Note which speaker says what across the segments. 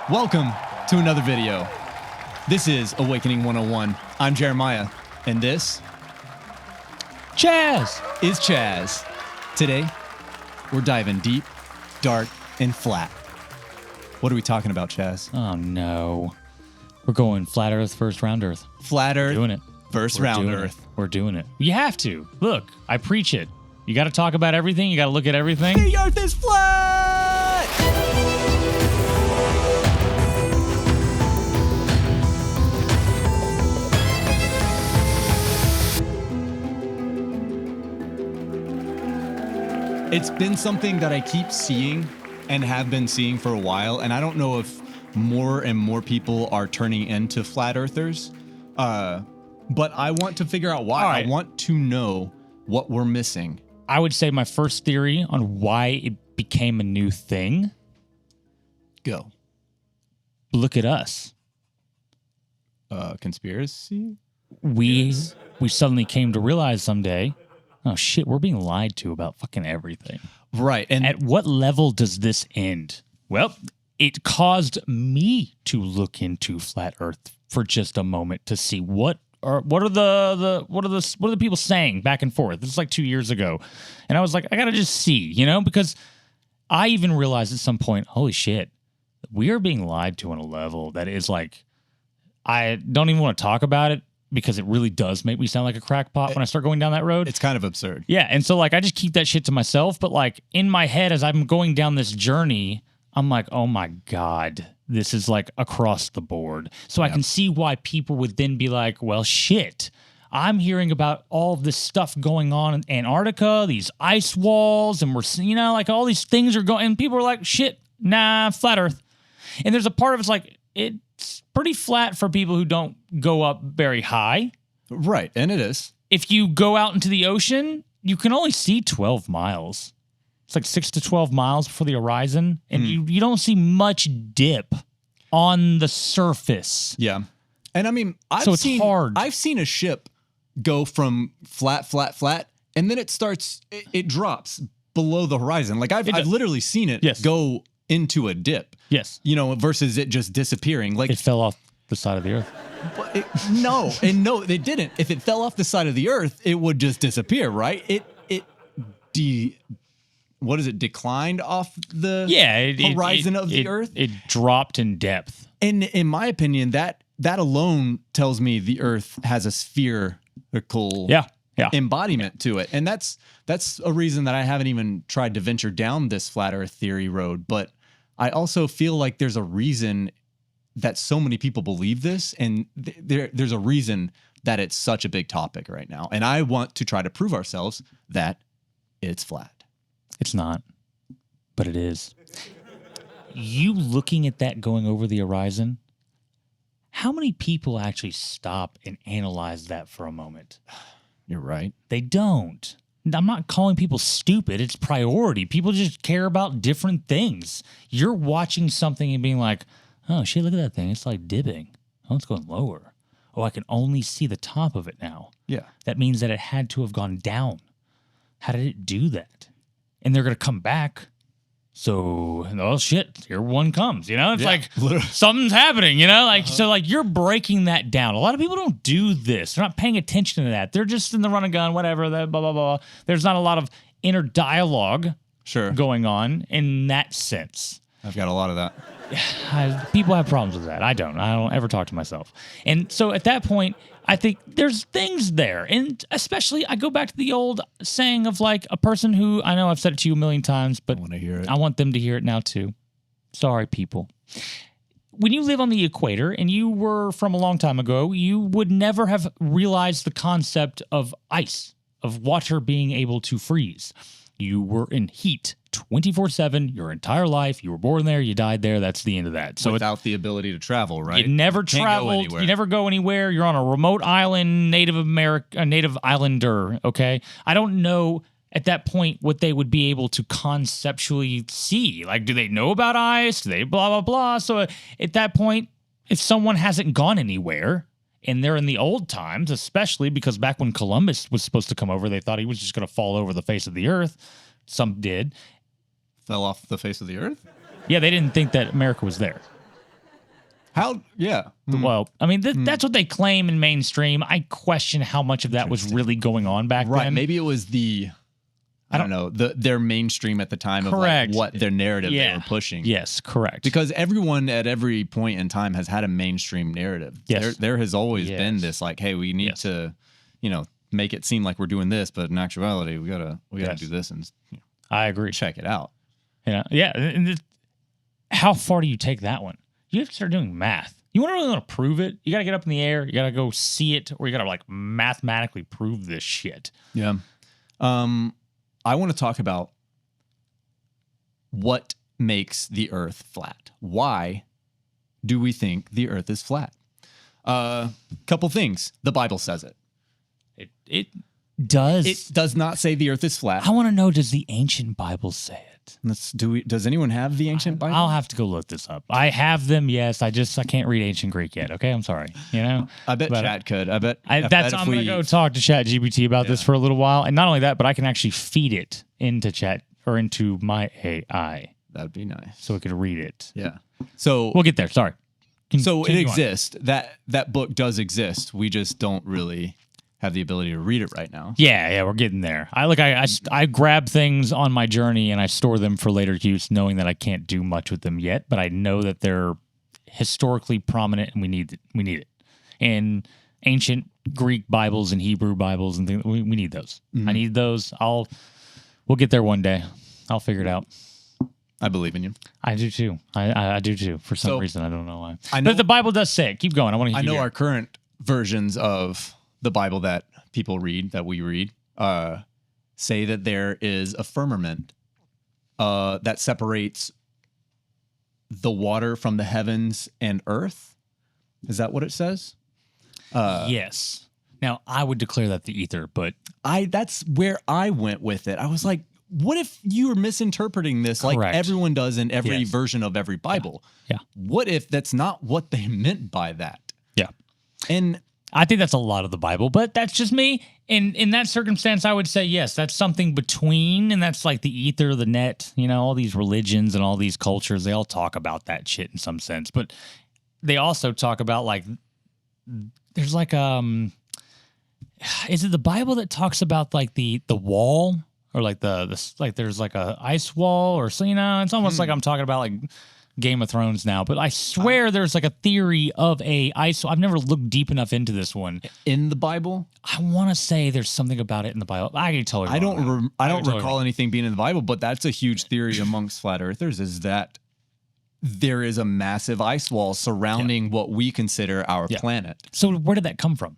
Speaker 1: Welcome to another video. This is Awakening 101. I'm Jeremiah, and this
Speaker 2: Chaz
Speaker 1: is Chaz. Today, we're diving deep, dark, and flat. What are we talking about, Chaz?
Speaker 2: Oh, no. We're going flat Earth versus round Earth.
Speaker 1: Flat Earth
Speaker 2: Doing it.
Speaker 1: versus round Earth.
Speaker 2: We're doing it. You have to. Look, I preach it. You got to talk about everything. You got to look at everything.
Speaker 1: The Earth is flat! It's been something that I keep seeing and have been seeing for a while, and I don't know if more and more people are turning into flat earthers, but I want to figure out why.
Speaker 2: Right.
Speaker 1: I want to know what we're missing.
Speaker 2: I would say my first theory on why it became a new thing.
Speaker 1: Go.
Speaker 2: Look at us.
Speaker 1: Conspiracy?
Speaker 2: We suddenly came to realize someday, oh shit, we're being lied to about fucking everything.
Speaker 1: Right. And
Speaker 2: At what level does this end? Well, it caused me to look into flat Earth for just a moment to see what are the people saying back and forth. This is like 2 years ago, and I was like, I gotta just see, because I even realized at some point, holy shit, we are being lied to on a level that is like, I don't even want to talk about it because it really does make me sound like a crackpot when I start going down that road.
Speaker 1: it's kind of absurd.
Speaker 2: Yeah, and so like I just keep that shit to myself, but like in my head as I'm going down this journey, I'm like, oh my God, this is like across the board. So I can see why people would then be like, well, shit, I'm hearing about all of this stuff going on in Antarctica, these ice walls, and we're, like all these things are going, and people are like, shit, nah, flat Earth. And there's a part of it's like, it's pretty flat for people who don't go up very high.
Speaker 1: Right. And it is.
Speaker 2: If you go out into the ocean, you can only see 12 miles. It's like 6 to 12 miles before the horizon, and you don't see much dip on the surface.
Speaker 1: Yeah. And I mean,
Speaker 2: It's hard.
Speaker 1: I've seen a ship go from flat, and then it drops below the horizon. Like I've literally seen it go into a dip.
Speaker 2: Yes.
Speaker 1: Versus it just disappearing. Like
Speaker 2: It fell off the side of the earth.
Speaker 1: no, it didn't. If it fell off the side of the earth, it would just disappear, right? What is it? Declined off the horizon of the earth?
Speaker 2: It dropped in depth.
Speaker 1: And in my opinion, that alone tells me the earth has a spherical embodiment to it. And that's a reason that I haven't even tried to venture down this flat earth theory road. But I also feel like there's a reason that so many people believe this, and there's a reason that it's such a big topic right now. And I want to try to prove ourselves that it's flat.
Speaker 2: It's not, but it is. You looking at that going over the horizon, how many people actually stop and analyze that for a moment?
Speaker 1: You're right.
Speaker 2: They don't. I'm not calling people stupid. It's priority. People just care about different things. You're watching something and being like, oh, shit, look at that thing. It's like dipping. Oh, it's going lower. Oh, I can only see the top of it now.
Speaker 1: Yeah.
Speaker 2: That means that it had to have gone down. How did it do that? And they're going to come back. So, oh, shit, here one comes. It's like something's happening, So, like, you're breaking that down. A lot of people don't do this. They're not paying attention to that. They're just in the run and gun, whatever, blah, blah, blah. There's not a lot of inner dialogue going on in that sense.
Speaker 1: I've got a lot of that.
Speaker 2: People have problems with that. I don't ever talk to myself. And so at that point, I think there's things there. And especially I go back to the old saying of like a person who, I know I've said it to you a million times, but
Speaker 1: I want to hear it.
Speaker 2: I want them to hear it now too. Sorry, people. When you live on the equator and you were from a long time ago, you would never have realized the concept of ice, of water being able to freeze. You were in heat 24/7 your entire life. You were born there, you died there. That's the end of that. So
Speaker 1: without the ability to travel, right?
Speaker 2: You never traveled. You never go anywhere. You're on a remote island, Native Islander. Okay, I don't know at that point what they would be able to conceptually see. Like, do they know about ice? Do they blah blah blah? So at that point, if someone hasn't gone anywhere, and they're in the old times, especially because back when Columbus was supposed to come over, they thought he was just going to fall over the face of the earth. Some did.
Speaker 1: Fell off the face of the earth?
Speaker 2: Yeah, they didn't think that America was there.
Speaker 1: How? Yeah.
Speaker 2: Well, I mean, that's what they claim in mainstream. I question how much of that was really going on back then.
Speaker 1: Maybe it was I don't know, their mainstream at the time of like what their narrative they were pushing.
Speaker 2: Yes, correct.
Speaker 1: Because everyone at every point in time has had a mainstream narrative.
Speaker 2: Yes.
Speaker 1: There has always been this like, hey, we need to, make it seem like we're doing this, but in actuality, we gotta do this and
Speaker 2: I agree.
Speaker 1: Check it out.
Speaker 2: Yeah. And how far do you take that one? You have to start doing math. You want to really want to prove it? You got to get up in the air. You got to go see it, or you got to like mathematically prove this shit.
Speaker 1: Yeah. I want to talk about what makes the Earth flat. Why do we think the Earth is flat? Couple things. The Bible says it.
Speaker 2: It does.
Speaker 1: It does not say the Earth is flat.
Speaker 2: I want to know, does the ancient Bible say it?
Speaker 1: Does anyone have the ancient Bible?
Speaker 2: I'll have to go look this up. I have them, yes. I can't read ancient Greek yet. Okay, I'm sorry.
Speaker 1: I bet Chat could. I'm
Speaker 2: going to go talk to Chat GPT about this for a little while. And not only that, but I can actually feed it into Chat or into my AI.
Speaker 1: That'd be nice.
Speaker 2: So it could read it.
Speaker 1: Yeah. So
Speaker 2: we'll get there. Sorry.
Speaker 1: It exists. That book does exist. We just don't really have the ability to read it right now.
Speaker 2: Yeah, we're getting there. I grab things on my journey and I store them for later use, knowing that I can't do much with them yet, but I know that they're historically prominent and we need it. And ancient Greek Bibles and Hebrew Bibles and things, we need those. I need those. We'll get there one day. I'll figure it out.
Speaker 1: I believe in you.
Speaker 2: I do too. I do too. For some reason, I don't know why. But the Bible does say it. Keep going. I know
Speaker 1: our current versions of the Bible that people read, that we read, say that there is a firmament that separates the water from the heavens and earth. Is that what it says?
Speaker 2: Yes. Now, I would declare that the ether, but
Speaker 1: that's where I went with it. I was like, what if you were misinterpreting this like everyone does in every version of every Bible?
Speaker 2: Yeah.
Speaker 1: What if that's not what they meant by that?
Speaker 2: Yeah.
Speaker 1: And
Speaker 2: I think that's a lot of the Bible, but that's just me. In that circumstance, I would say, yes, that's something between, and that's like the ether, the net, all these religions and all these cultures, they all talk about that shit in some sense. But they also talk about like, there's like, is it the Bible that talks about like the wall or like like there's like a ice wall or so, it's almost like I'm talking about like Game of Thrones now, but I swear there's like a theory of a ice. I've never looked deep enough into this one.
Speaker 1: In the Bible?
Speaker 2: I want to say there's something about it in the Bible. I can tell you.
Speaker 1: I don't recall anything being in the Bible, but that's a huge theory amongst flat earthers, is that there is a massive ice wall surrounding what we consider our planet.
Speaker 2: So where did that come from?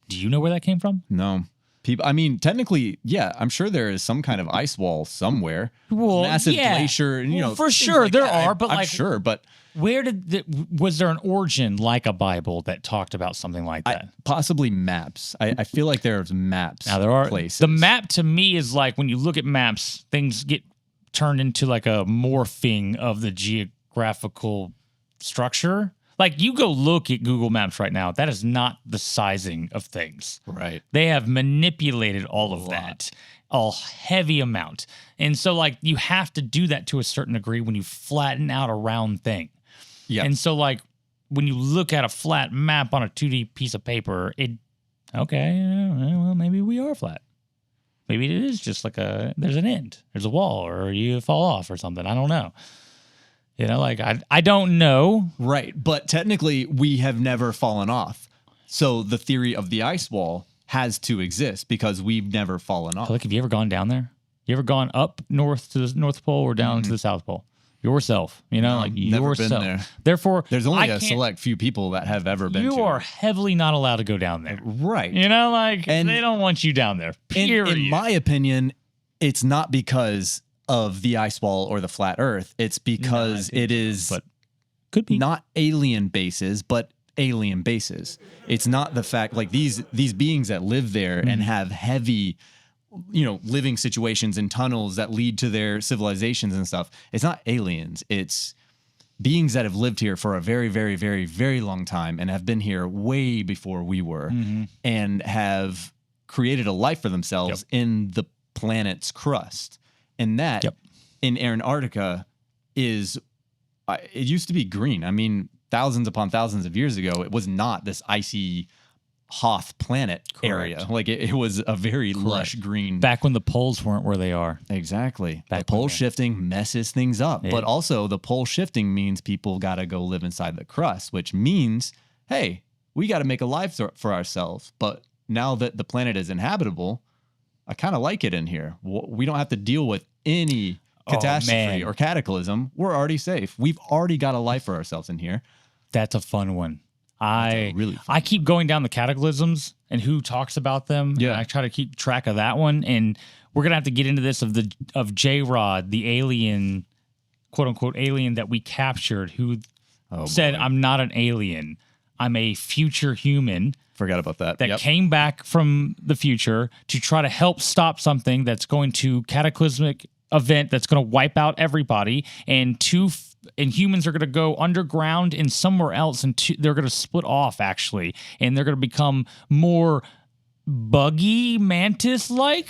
Speaker 2: Do you know where that came from?
Speaker 1: No. People, I mean, technically, I'm sure there is some kind of ice wall somewhere.
Speaker 2: Well,
Speaker 1: massive glacier,
Speaker 2: for sure like there are, but
Speaker 1: I'm sure, but
Speaker 2: where was there an origin like a Bible that talked about something like that?
Speaker 1: Possibly maps. I feel like there's maps.
Speaker 2: Now there are
Speaker 1: places.
Speaker 2: The map to me is like when you look at maps, things get turned into like a morphing of the geographical structure. Like, you go look at Google Maps right now. That is not the sizing of things.
Speaker 1: Right.
Speaker 2: They have manipulated all of that, a heavy amount. And so, like, you have to do that to a certain degree when you flatten out a round thing. Yeah. And so, like, when you look at a flat map on a 2D piece of paper, well, maybe we are flat. Maybe it is just like there's an end. There's a wall, or you fall off or something. I don't know. Like, I don't know.
Speaker 1: Right. But technically, we have never fallen off. So the theory of the ice wall has to exist because we've never fallen off.
Speaker 2: Like, have you ever gone down there? You ever gone up north to the North Pole or down to the South Pole? Yourself,
Speaker 1: no,
Speaker 2: like
Speaker 1: never
Speaker 2: yourself.
Speaker 1: Been there.
Speaker 2: Therefore,
Speaker 1: there's only a select few people that have ever been.
Speaker 2: You are heavily not allowed to go down there.
Speaker 1: Right.
Speaker 2: And they don't want you down there. Period.
Speaker 1: In my opinion, it's not because of the ice wall or the flat earth. It's because it is
Speaker 2: could be
Speaker 1: not alien bases, but alien bases. It's not the fact like these beings that live there and have heavy, living situations in tunnels that lead to their civilizations and stuff. It's not aliens. It's beings that have lived here for a very, very, very, very long time and have been here way before we were and have created a life for themselves in the planet's crust. And that in Antarctica it used to be green. I mean, thousands upon thousands of years ago, it was not this icy Hoth planet area. Like it was a very lush green.
Speaker 2: Back when the poles weren't where they are.
Speaker 1: Exactly. The pole shifting messes things up. But also the pole shifting means people got to go live inside the crust, which means, hey, we got to make a life for ourselves. But now that the planet is inhabitable, I kind of like it in here. We don't have to deal with any catastrophe or cataclysm. We're already safe. We've already got a life for ourselves in here.
Speaker 2: That's a fun one. I keep going down the cataclysms and who talks about them.
Speaker 1: Yeah.
Speaker 2: I try to keep track of that one. And we're going to have to get into this of J-Rod, the alien, quote unquote alien that we captured, who said, I'm not an alien. I'm a future human.
Speaker 1: Forgot about that.
Speaker 2: That came back from the future to try to help stop something that's going to cataclysmic event that's going to wipe out everybody. And humans are going to go underground and somewhere else, and they're going to split off, actually, and they're going to become more buggy mantis-like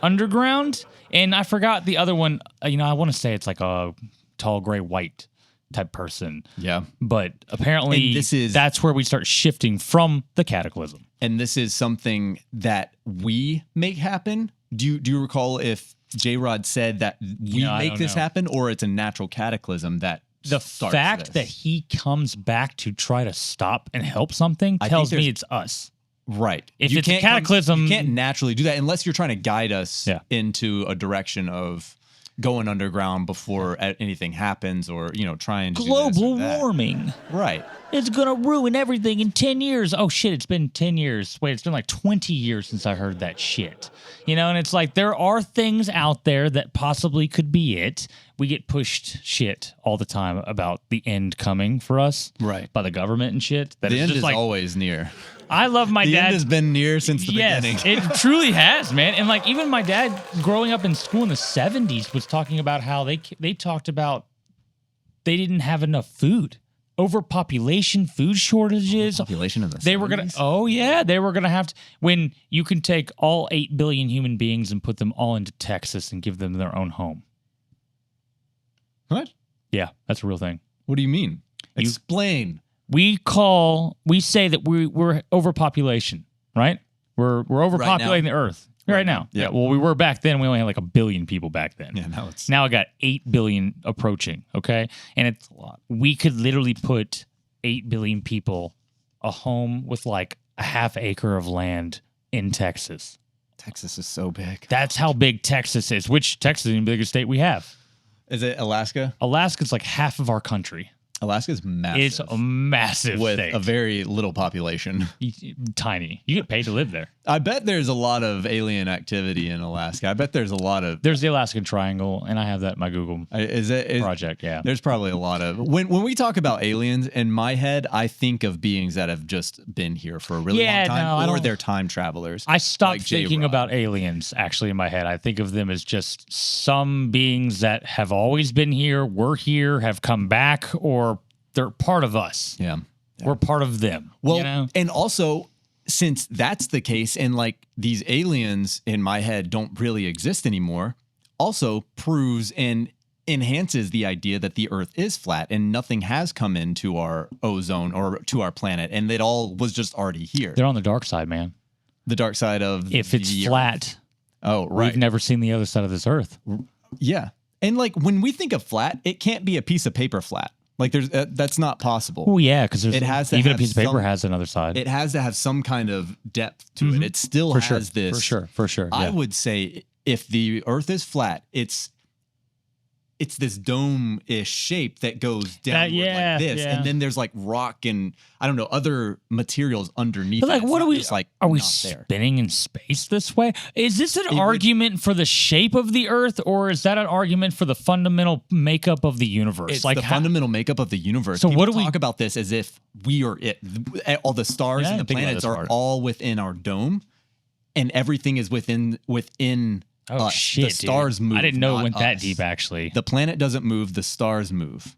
Speaker 2: underground. And I forgot the other one. I want to say it's like a tall, gray, white type person.
Speaker 1: Yeah.
Speaker 2: But apparently that's where we start shifting from the cataclysm.
Speaker 1: And this is something that we make happen. Do you recall if J-Rod said that we make this happen, or it's a natural cataclysm that
Speaker 2: the fact that he comes back to try to stop and help something tells me it's us.
Speaker 1: Right.
Speaker 2: If it's a cataclysm,
Speaker 1: you can't naturally do that unless you're trying to guide us into a direction of going underground before anything happens, or trying to
Speaker 2: global warming.
Speaker 1: Right.
Speaker 2: It's gonna ruin everything in 10 years. Oh shit, it's been 10 years. Wait, it's been like 20 years since I heard that shit. And it's like there are things out there that possibly could be it. We get pushed shit all the time about the end coming for us,
Speaker 1: right,
Speaker 2: by the government and shit.
Speaker 1: That the end is always near.
Speaker 2: I love my dad.
Speaker 1: The end has been near since the beginning.
Speaker 2: It truly has, man. And like even my dad, growing up in school in the 70s, was talking about how they talked about they didn't have enough food. Overpopulation, food shortages.
Speaker 1: Population in the 70s?
Speaker 2: They were gonna have to, when you can take all 8 billion human beings and put them all into Texas and give them their own home.
Speaker 1: What?
Speaker 2: Yeah, that's a real thing.
Speaker 1: What do you mean? Explain.
Speaker 2: We say that we're overpopulation, right? We're overpopulating the Earth right now. Yeah. Well, we were back then. We only had like 1 billion people back then.
Speaker 1: Yeah.
Speaker 2: Now I got 8 billion approaching. Okay, and it's a lot. We could literally put 8 billion people, a home with like a half acre of land in Texas.
Speaker 1: Texas is so big.
Speaker 2: That's how big Texas is. Which Texas is the biggest state we have?
Speaker 1: Is it Alaska?
Speaker 2: Alaska's like half of our country.
Speaker 1: Alaska's massive.
Speaker 2: It's a massive
Speaker 1: with
Speaker 2: state.
Speaker 1: A very little population.
Speaker 2: Tiny. You get paid to live there.
Speaker 1: I bet there's a lot of alien activity in Alaska. I bet there's a lot of...
Speaker 2: There's the Alaskan Triangle, and I have that in my Google project, yeah.
Speaker 1: There's probably a lot of... When we talk about aliens, in my head, I think of beings that have just been here for a really long time, or they're time travelers.
Speaker 2: I stopped thinking about aliens, actually, in my head. I think of them as just some beings that have always been here, were here, have come back, or they're part of us.
Speaker 1: Yeah.
Speaker 2: We're part of them.
Speaker 1: Well, and also... Since that's the case, and like these aliens in my head don't really exist anymore, also proves and enhances the idea that the Earth is flat and nothing has come into our ozone or to our planet, and it all was just already here.
Speaker 2: They're on the dark side, man.
Speaker 1: The dark side of
Speaker 2: if it's flat.
Speaker 1: Oh, right.
Speaker 2: We've never seen the other side of this Earth.
Speaker 1: Yeah, and like when we think of flat, it can't be a piece of paper flat. Like there's that's not possible.
Speaker 2: Oh yeah, because
Speaker 1: it has to
Speaker 2: even a piece of paper has another side.
Speaker 1: It has to have some kind of depth to it. It still has this.
Speaker 2: For sure. Yeah.
Speaker 1: I would say if the Earth is flat, it's this dome-ish shape that goes downward like this, and then there's like rock and I don't know other materials underneath.
Speaker 2: But like, what are we?
Speaker 1: Like,
Speaker 2: are we spinning in space this way? Is this an argument for the shape of the Earth, or is that an argument for the fundamental makeup of the universe?
Speaker 1: It's like the fundamental makeup of the universe.
Speaker 2: So
Speaker 1: People
Speaker 2: talk
Speaker 1: talk about this as if we are it. All the stars and the planets are all within our dome, and everything is within.
Speaker 2: Oh shit!
Speaker 1: The stars move.
Speaker 2: I didn't know it went
Speaker 1: us.
Speaker 2: that deep. Actually,
Speaker 1: the planet doesn't move. The stars move.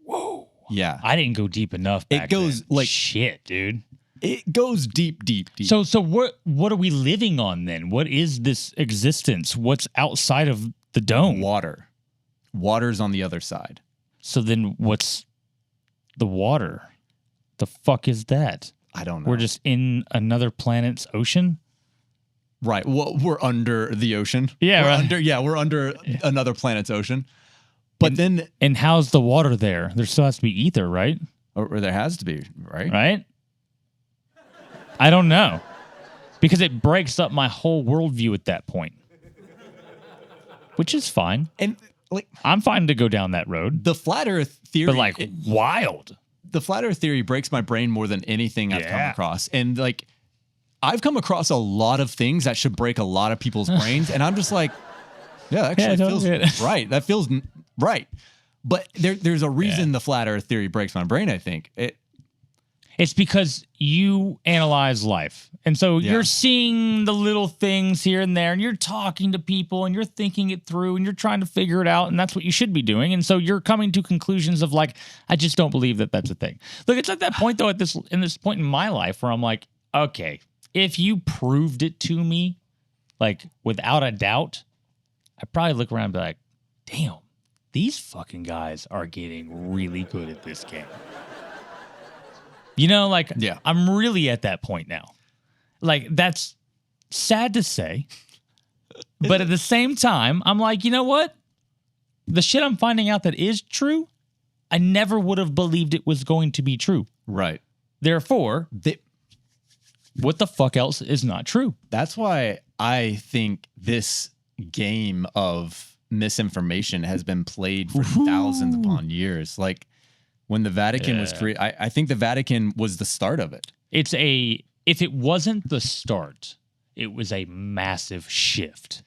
Speaker 2: Whoa!
Speaker 1: Yeah,
Speaker 2: I didn't go deep enough. It
Speaker 1: goes
Speaker 2: like shit, dude.
Speaker 1: It goes deep.
Speaker 2: So what are we living on then? What is this existence? What's outside of the dome?
Speaker 1: Water's on the other side.
Speaker 2: So then what's the water. The fuck is that?
Speaker 1: I don't know.
Speaker 2: We're just in another planet's ocean?
Speaker 1: Right. Well, we're under the ocean.
Speaker 2: Yeah,
Speaker 1: we're under another planet's ocean. But
Speaker 2: and how's the water there? There still has to be ether, right?
Speaker 1: Or there has to be, right?
Speaker 2: Right? I don't know. Because it breaks up my whole worldview at that point. Which is fine.
Speaker 1: And like
Speaker 2: I'm fine to go down that road.
Speaker 1: The flat earth theory.
Speaker 2: But like wild.
Speaker 1: The flat earth theory breaks my brain more than anything I've come across. And like I've come across a lot of things that should break a lot of people's brains. And I'm just like, yeah, that actually feels right. That feels right. But there's a reason the flat earth theory breaks my brain, I think.
Speaker 2: It's because you analyze life. And so you're seeing the little things here and there, and you're talking to people, and you're thinking it through, and you're trying to figure it out, and that's what you should be doing. And so you're coming to conclusions of like, I just don't believe that that's a thing. Look, it's at that point, though, in this point in my life where I'm like, okay, if you proved it to me, like without a doubt, I'd probably look around and be like, damn, these fucking guys are getting really good at this game. You know, like, I'm really at that point now. Like, that's sad to say. But at the same time, I'm like, you know what? The shit I'm finding out that is true, I never would have believed it was going to be true.
Speaker 1: Right.
Speaker 2: Therefore, what the fuck else is not true?
Speaker 1: That's why I think this game of misinformation has been played for thousands upon years. Like, when the Vatican was created, I think the Vatican was the start of it.
Speaker 2: If it wasn't the start, it was a massive shift.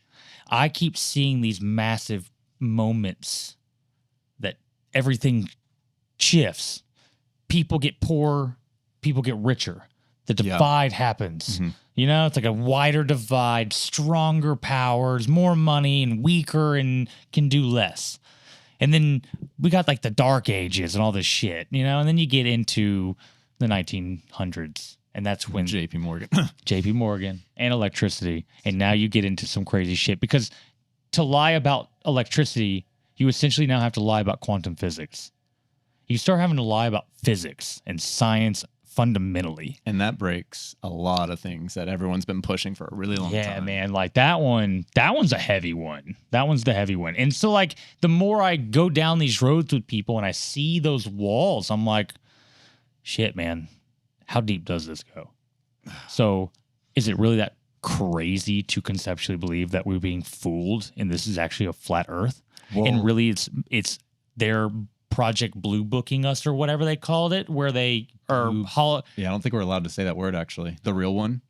Speaker 2: I keep seeing these massive moments that everything shifts. People get poorer, people get richer. The divide happens. Mm-hmm. You know, it's like a wider divide, stronger powers, more money, and weaker and can do less. And then we got like the Dark Ages and all this shit, you know, and then you get into the 1900s, and that's when
Speaker 1: JP Morgan
Speaker 2: and electricity. And now you get into some crazy shit, because to lie about electricity, you essentially now have to lie about quantum physics. You start having to lie about physics and science fundamentally.
Speaker 1: And that breaks a lot of things that everyone's been pushing for a really long time.
Speaker 2: Yeah, man. Like that one's a heavy one. That one's the heavy one. And so like the more I go down these roads with people and I see those walls, I'm like, shit, man, how deep does this go? So is it really that crazy to conceptually believe that we're being fooled and this is actually a flat earth? Whoa. And really it's their Project Blue Booking us or whatever they called it, where they are
Speaker 1: I don't think we're allowed to say that word, actually. The real one.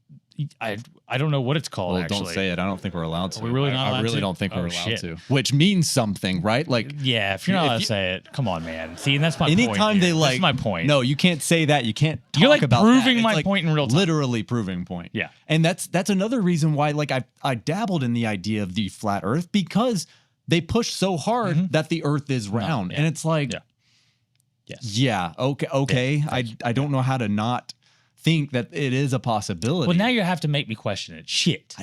Speaker 2: I don't know what it's called.
Speaker 1: Well, don't say it. I don't think we're allowed to.
Speaker 2: Are we really not allowed to?
Speaker 1: I really don't think we're allowed to. Which means something, right? Like,
Speaker 2: yeah, if you're not allowed to say it, come on, man. See, and that's my point.
Speaker 1: Anytime they like,
Speaker 2: that's my point.
Speaker 1: No, you can't say that. You can't talk
Speaker 2: You're like
Speaker 1: about
Speaker 2: proving
Speaker 1: that.
Speaker 2: my point in real time.
Speaker 1: Literally proving point.
Speaker 2: Yeah,
Speaker 1: and that's another reason why like I dabbled in the idea of the flat Earth, because they push so hard that the Earth is round, and it's like. Yeah.
Speaker 2: Yes.
Speaker 1: Yeah. Okay. Yeah, I don't know how to not think that it is a possibility.
Speaker 2: Well, now you have to make me question it. Shit.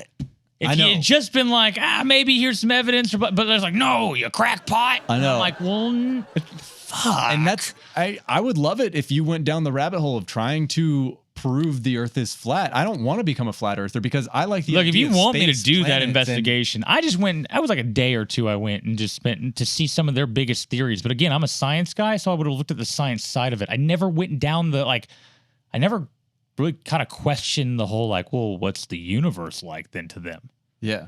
Speaker 2: If
Speaker 1: I know.
Speaker 2: you had just been like, maybe here's some evidence, but there's like, no, you crackpot.
Speaker 1: I know.
Speaker 2: I'm like, well, fuck.
Speaker 1: And that's I would love it if you went down the rabbit hole of trying to prove the Earth is flat. I don't want to become a flat earther because I like the
Speaker 2: look.
Speaker 1: idea
Speaker 2: If you want me to
Speaker 1: space,
Speaker 2: do that
Speaker 1: planets,
Speaker 2: investigation, I just went. I was like a day or two. I went and just spent to see some of their biggest theories. But again, I'm a science guy, so I would have looked at the science side of it. I never went down the like. I never really kind of questioned the whole like, well, what's the universe like then to them?
Speaker 1: Yeah.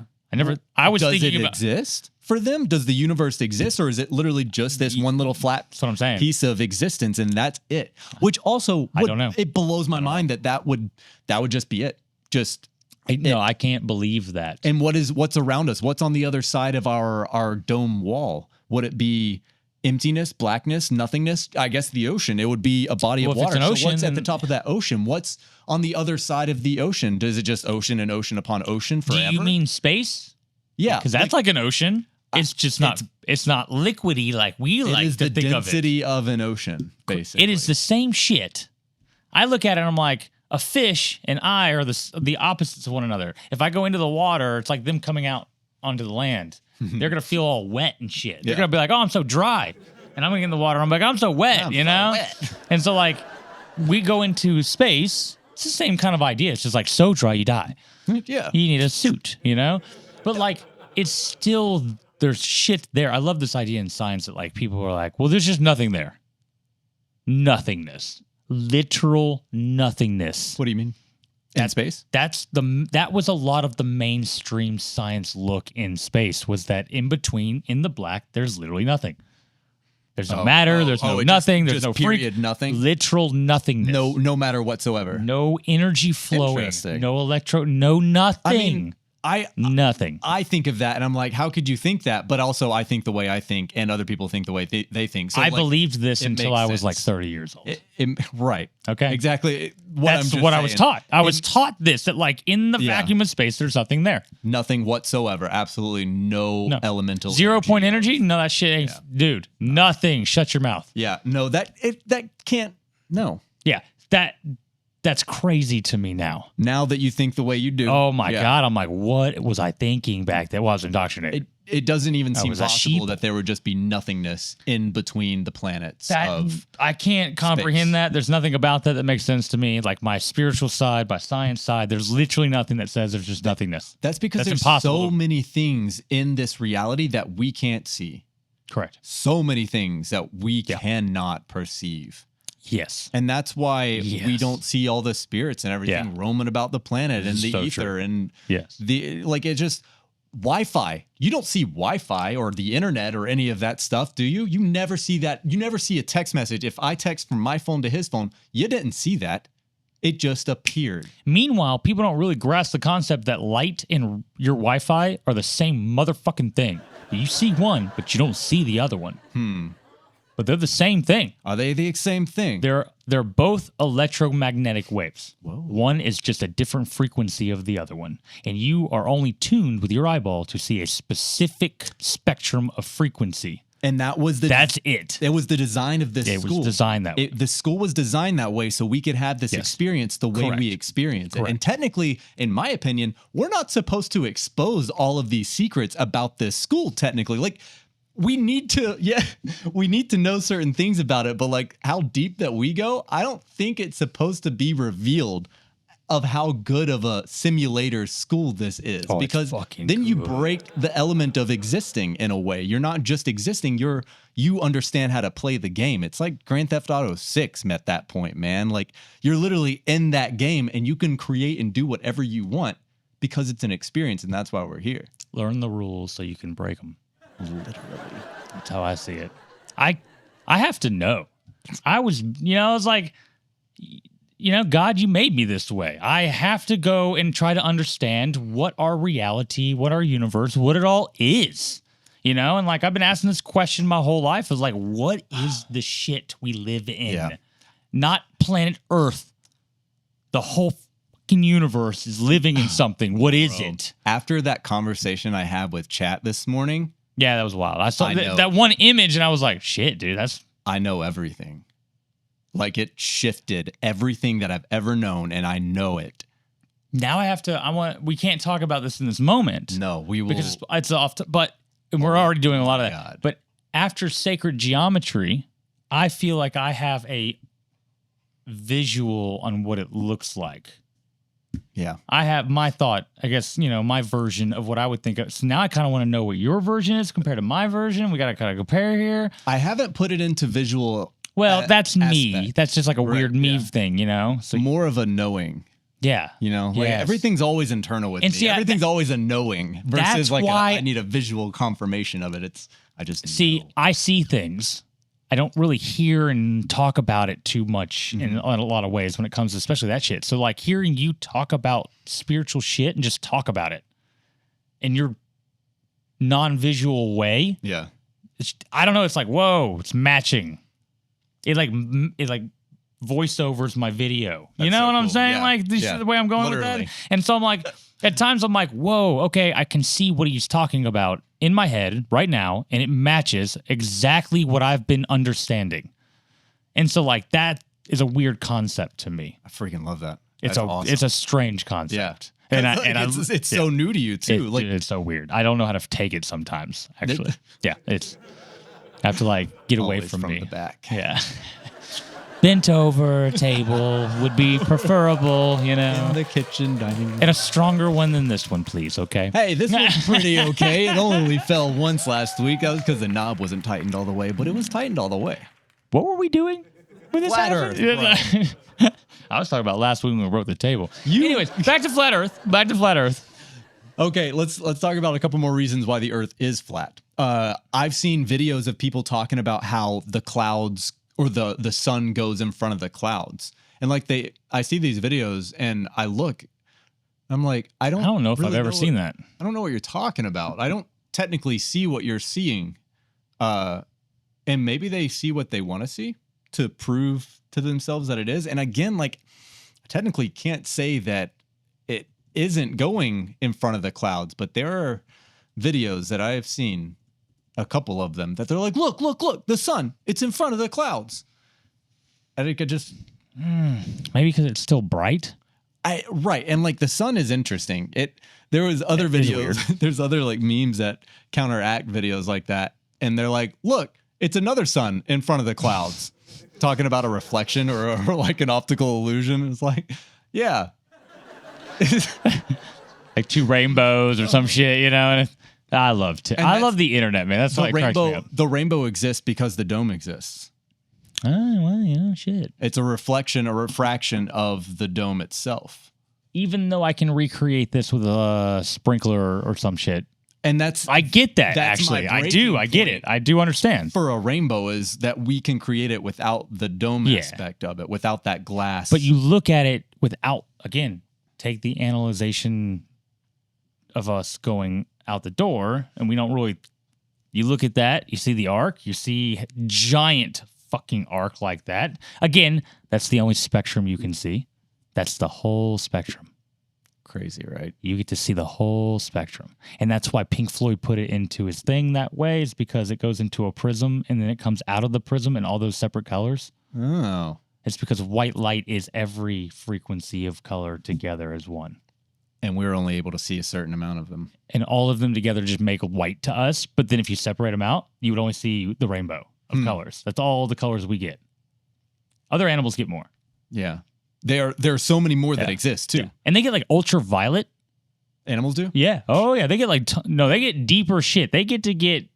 Speaker 2: I was
Speaker 1: Does
Speaker 2: thinking
Speaker 1: it
Speaker 2: about,
Speaker 1: exist for them? Does the universe exist, or is it literally just this one little flat
Speaker 2: that's what I'm saying.
Speaker 1: piece of existence and that's it? Which also,
Speaker 2: I don't know.
Speaker 1: It blows my mind that would just be it. Just
Speaker 2: no, I can't believe that.
Speaker 1: And what's around us? What's on the other side of our dome wall? Would it be emptiness, blackness, nothingness? I guess the ocean. It would be a body of water.
Speaker 2: It's an ocean,
Speaker 1: so what's at the top of that ocean? What's on the other side of the ocean? Does it just ocean and ocean upon ocean forever?
Speaker 2: Do you mean space?
Speaker 1: Yeah,
Speaker 2: because that's like an ocean. It's just not. It's not liquidy like we like to think of it. It is the
Speaker 1: density of an ocean, basically.
Speaker 2: It is the same shit. I look at it and I'm like, a fish and I are the opposites of one another. If I go into the water, it's like them coming out onto the land. They're gonna feel all wet and shit. They're gonna be like, oh, I'm so dry. And I'm going to get in the water. I'm like, I'm so wet, you know?
Speaker 1: Wet.
Speaker 2: And so, like, we go into space. It's the same kind of idea. It's just like so dry, you die.
Speaker 1: Yeah.
Speaker 2: You need a suit, you know? But, like, it's still, there's shit there. I love this idea in science that, like, people are like, well, there's just nothing there. Nothingness. Literal nothingness.
Speaker 1: What do you mean? In space?
Speaker 2: That was a lot of the mainstream science look in space, was that in between, in the black, there's literally nothing. There's no matter, there's no nothing, there's no
Speaker 1: period, nothing.
Speaker 2: Literal nothingness.
Speaker 1: No matter whatsoever.
Speaker 2: No energy flowing. No no nothing.
Speaker 1: I mean,
Speaker 2: nothing.
Speaker 1: I think of that and I'm like, how could you think that? But also I think the way I think and other people think the way they think. So
Speaker 2: I believed this until I was like 30 years old.
Speaker 1: Right.
Speaker 2: Okay.
Speaker 1: Exactly.
Speaker 2: That's what I was taught. I was taught this, that like in the vacuum of space, there's nothing there.
Speaker 1: Nothing whatsoever. Absolutely no elemental
Speaker 2: 0 point energy? No, that shit ain't, dude, nothing. Shut your mouth.
Speaker 1: Yeah. No, that can't, no.
Speaker 2: Yeah. That's crazy to me now.
Speaker 1: Now that you think the way you do.
Speaker 2: Oh my God. I'm like, what was I thinking back then? Well, I was indoctrinated.
Speaker 1: It doesn't even seem possible that there would just be nothingness in between the planets.
Speaker 2: I can't comprehend that. There's nothing about that makes sense to me. Like my spiritual side, my science side, there's literally nothing that says there's just nothingness.
Speaker 1: That's because there's so many things in this reality that we can't see.
Speaker 2: Correct.
Speaker 1: So many things that we cannot perceive.
Speaker 2: Yes.
Speaker 1: And that's why we don't see all the spirits and everything roaming about the planet and the ether and it's just Wi-Fi. You don't see Wi-Fi or the internet or any of that stuff, do you? You never see that. You never see a text message. If I text from my phone to his phone, you didn't see that. It just appeared.
Speaker 2: Meanwhile, people don't really grasp the concept that light and your Wi-Fi are the same motherfucking thing. You see one, but you don't see the other one. But they're the same thing.
Speaker 1: Are they the same thing?
Speaker 2: They're both electromagnetic waves.
Speaker 1: Whoa.
Speaker 2: One is just a different frequency of the other one. And you are only tuned with your eyeball to see a specific spectrum of frequency.
Speaker 1: And that's it. It was the design of this school.
Speaker 2: It was designed that way.
Speaker 1: The school was designed that way so we could have this experience the way we experience it. And technically, in my opinion, we're not supposed to expose all of these secrets about this school, technically. Like, we need to know certain things about it, but like how deep that we go, I don't think it's supposed to be revealed of how good of a simulator school this is, because then you break the element of existing in a way. You're not just existing, you understand how to play the game. It's like Grand Theft Auto 6 at that point, man. Like you're literally in that game and you can create and do whatever you want because it's an experience, and that's why we're here.
Speaker 2: Learn the rules so you can break them. Literally. That's how I see it. I have to know. I was like, God, you made me this way. I have to go and try to understand what our reality, what our universe, what it all is. And like I've been asking this question my whole life. I was like, what is the shit we live in? Yeah. Not planet Earth. The whole fucking universe is living in something. What is it?
Speaker 1: After that conversation I had with chat this morning.
Speaker 2: Yeah, that was wild. I saw that one image and I was like, shit, dude,
Speaker 1: I know everything. Like it shifted everything that I've ever known, and I know it.
Speaker 2: Now we can't talk about this in this moment.
Speaker 1: No, we will.
Speaker 2: Because it's off, but we're already doing a lot of that. But after sacred geometry, I feel like I have a visual on what it looks like.
Speaker 1: Yeah.
Speaker 2: I have my thought, I guess, my version of what I would think of. So now I kind of want to know what your version is compared to my version. We got to kind of compare here.
Speaker 1: I haven't put it into visual.
Speaker 2: Well, that's me. That's just like a weird me thing, So
Speaker 1: more of a knowing.
Speaker 2: Yeah.
Speaker 1: Like everything's always internal with me. See, everything's always a knowing versus like I need a visual confirmation of it.
Speaker 2: I see things. I don't really hear and talk about it too much in a lot of ways when it comes to especially that shit. So like hearing you talk about spiritual shit and just talk about it in your non-visual way.
Speaker 1: Yeah.
Speaker 2: I don't know. It's like, whoa, it's matching. It like voiceovers my video. You know what I'm saying? Yeah. Like this is the way I'm going with that. And so I'm like, at times I'm like, whoa, okay, I can see what he's talking about in my head right now, and it matches exactly what I've been understanding. And so like that is a weird concept to me.
Speaker 1: I freaking love that.
Speaker 2: Awesome. It's a strange concept.
Speaker 1: Yeah. It's so new to you too.
Speaker 2: It's so weird. I don't know how to take it sometimes, actually. have to like get away
Speaker 1: Always
Speaker 2: from me.
Speaker 1: the back.
Speaker 2: Yeah. Bent over table would be preferable, you know.
Speaker 1: In the kitchen, dining room.
Speaker 2: And a stronger one than this one, please, okay?
Speaker 1: Hey, this one's pretty okay. It only fell once last week. That was because the knob wasn't tightened all the way, but it was tightened all the way.
Speaker 2: What were we doing when this
Speaker 1: Flat
Speaker 2: happened? I was talking about last week when we wrote the table. Anyways, back to flat Earth. Back to flat Earth.
Speaker 1: Okay, let's talk about a couple more reasons why the Earth is flat. I've seen videos of people talking about how the clouds or the sun goes in front of the clouds. And like I see these videos and I look, I'm like, I don't
Speaker 2: know if I've ever seen that.
Speaker 1: I don't know what you're talking about. I don't technically see what you're seeing. And maybe they see what they want to see to prove to themselves that it is. And again, like I technically can't say that it isn't going in front of the clouds, but there are videos that I have seen, a couple of them, that they're like, look, the sun, it's in front of the clouds. I think it just...
Speaker 2: Maybe because it's still bright?
Speaker 1: Right, and like the sun is interesting. There was other videos, there's other like memes that counteract videos like that, and they're like, look, it's another sun in front of the clouds. Talking about a reflection or like an optical illusion. It's like, yeah.
Speaker 2: Like two rainbows or some shit, you know? And I love the internet, man. That's what cracks me up.
Speaker 1: The rainbow exists because the dome exists.
Speaker 2: Oh, well, yeah, shit.
Speaker 1: It's a refraction of the dome itself.
Speaker 2: Even though I can recreate this with a sprinkler or some shit.
Speaker 1: And
Speaker 2: I get that, actually. I do. I get it. I do understand.
Speaker 1: For a rainbow is that we can create it without the dome aspect of it, without that glass.
Speaker 2: But you look at it without, again, take the analyzation of us going out the door, and we don't really... You look at that, you see the arc, you see giant fucking arc like that. Again, that's the only spectrum you can see. That's the whole spectrum.
Speaker 1: Crazy, right?
Speaker 2: You get to see the whole spectrum. And that's why Pink Floyd put it into his thing that way, is because it goes into a prism and then it comes out of the prism in all those separate colors.
Speaker 1: Oh.
Speaker 2: It's because white light is every frequency of color together as one.
Speaker 1: And we're only able to see a certain amount of them.
Speaker 2: And all of them together just make white to us. But then if you separate them out, you would only see the rainbow of colors. That's all the colors we get. Other animals get more.
Speaker 1: Yeah. There are so many more that exist too.
Speaker 2: Yeah. And they get like ultraviolet.
Speaker 1: Animals do?
Speaker 2: Yeah. Oh yeah. They get like, they get deeper shit. They get to get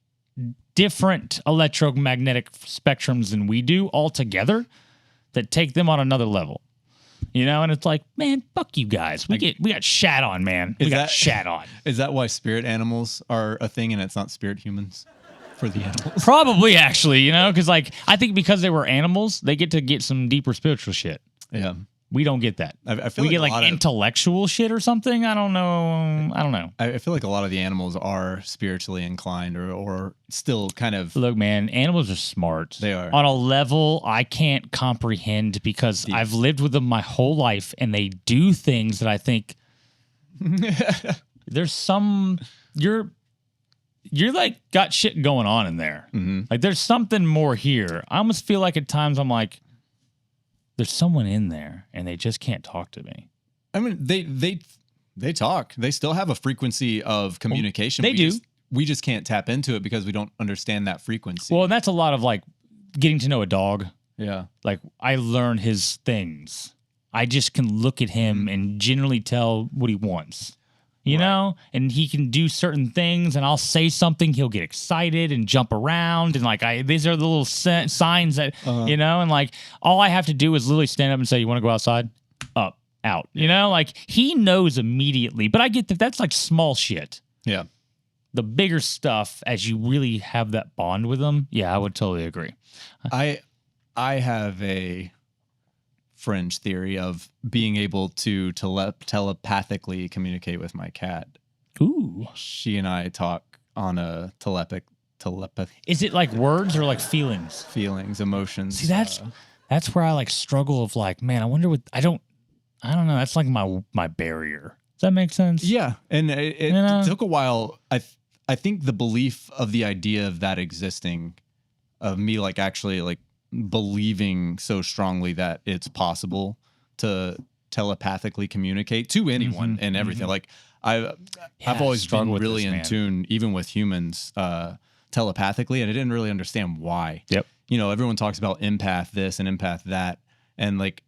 Speaker 2: different electromagnetic spectrums than we do altogether that take them on another level. You know, and it's like, man, fuck you guys. We got shat on, man. We got shat on.
Speaker 1: Is that why spirit animals are a thing and it's not spirit humans for the animals?
Speaker 2: Probably, actually, you know, because like I think because they were animals, they get to get some deeper spiritual shit.
Speaker 1: Yeah.
Speaker 2: We don't get that.
Speaker 1: I feel
Speaker 2: we get like intellectual shit or something. I don't know.
Speaker 1: I feel like a lot of the animals are spiritually inclined or still kind of...
Speaker 2: Look, man, animals are smart.
Speaker 1: They are.
Speaker 2: On a level I can't comprehend because I've lived with them my whole life and they do things that I think there's some... You're like got shit going on in there.
Speaker 1: Mm-hmm.
Speaker 2: Like there's something more here. I almost feel like at times I'm like, there's someone in there and they just can't talk to me.
Speaker 1: I mean, they talk. They still have a frequency of communication.
Speaker 2: Well,
Speaker 1: We just can't tap into it because we don't understand that frequency.
Speaker 2: Well, and that's a lot of like getting to know a dog.
Speaker 1: Yeah.
Speaker 2: Like I learn his things. I just can look at him and generally tell what he wants. You know, and he can do certain things, and I'll say something, he'll get excited and jump around, and like these are the little signs that you know, and like all I have to do is literally stand up and say, "You want to go outside?" Up, out. You know, like he knows immediately. But I get that that's like small shit.
Speaker 1: Yeah.
Speaker 2: The bigger stuff, as you really have that bond with them, yeah, I would totally agree.
Speaker 1: I have a fringe theory of being able to telepathically communicate with my cat.
Speaker 2: Ooh.
Speaker 1: She and I talk on a telepathy.
Speaker 2: Is it like words or like feelings?
Speaker 1: Feelings, emotions.
Speaker 2: See, that's where I like struggle of like, man, I wonder what I don't know. That's like my barrier. Does that make sense?
Speaker 1: Yeah. And it took a while. I think the belief of the idea of that existing, of me like actually like believing so strongly that it's possible to telepathically communicate to anyone and everything. Like I've always been really in tune, even with humans, telepathically, and I didn't really understand why.
Speaker 2: Yep.
Speaker 1: You know, everyone talks about empath this and empath that, and like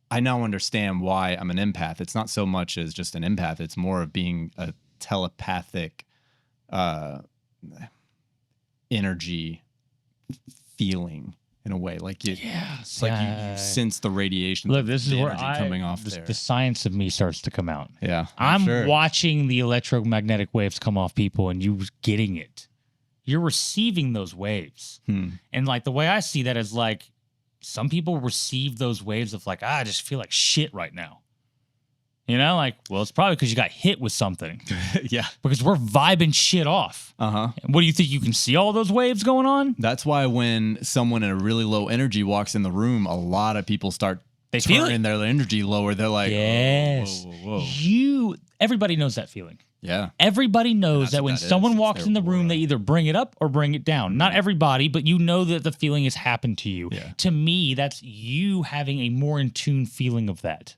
Speaker 1: I now understand why I'm an empath. It's not so much as just an empath. It's more of being a telepathic energy feeling in a way. Like you, it's like you sense the radiation.
Speaker 2: Look, this is where
Speaker 1: coming off there.
Speaker 2: The science of me starts to come out.
Speaker 1: Yeah,
Speaker 2: I'm watching the electromagnetic waves come off people, and you getting it. You're receiving those waves, and like the way I see that is like some people receive those waves of like, I just feel like shit right now. You know, like, well, it's probably because you got hit with something.
Speaker 1: Yeah.
Speaker 2: Because we're vibing shit off.
Speaker 1: Uh-huh.
Speaker 2: What do you think? You can see all those waves going on?
Speaker 1: That's why when someone in a really low energy walks in the room, a lot of people start turning their energy lower. They're like,
Speaker 2: yes.
Speaker 1: whoa.
Speaker 2: Everybody knows that feeling.
Speaker 1: Yeah.
Speaker 2: Everybody knows that when someone walks in the room, they either bring it up or bring it down. Not everybody, but you know that the feeling has happened to you.
Speaker 1: Yeah.
Speaker 2: To me, that's you having a more in tune feeling of that.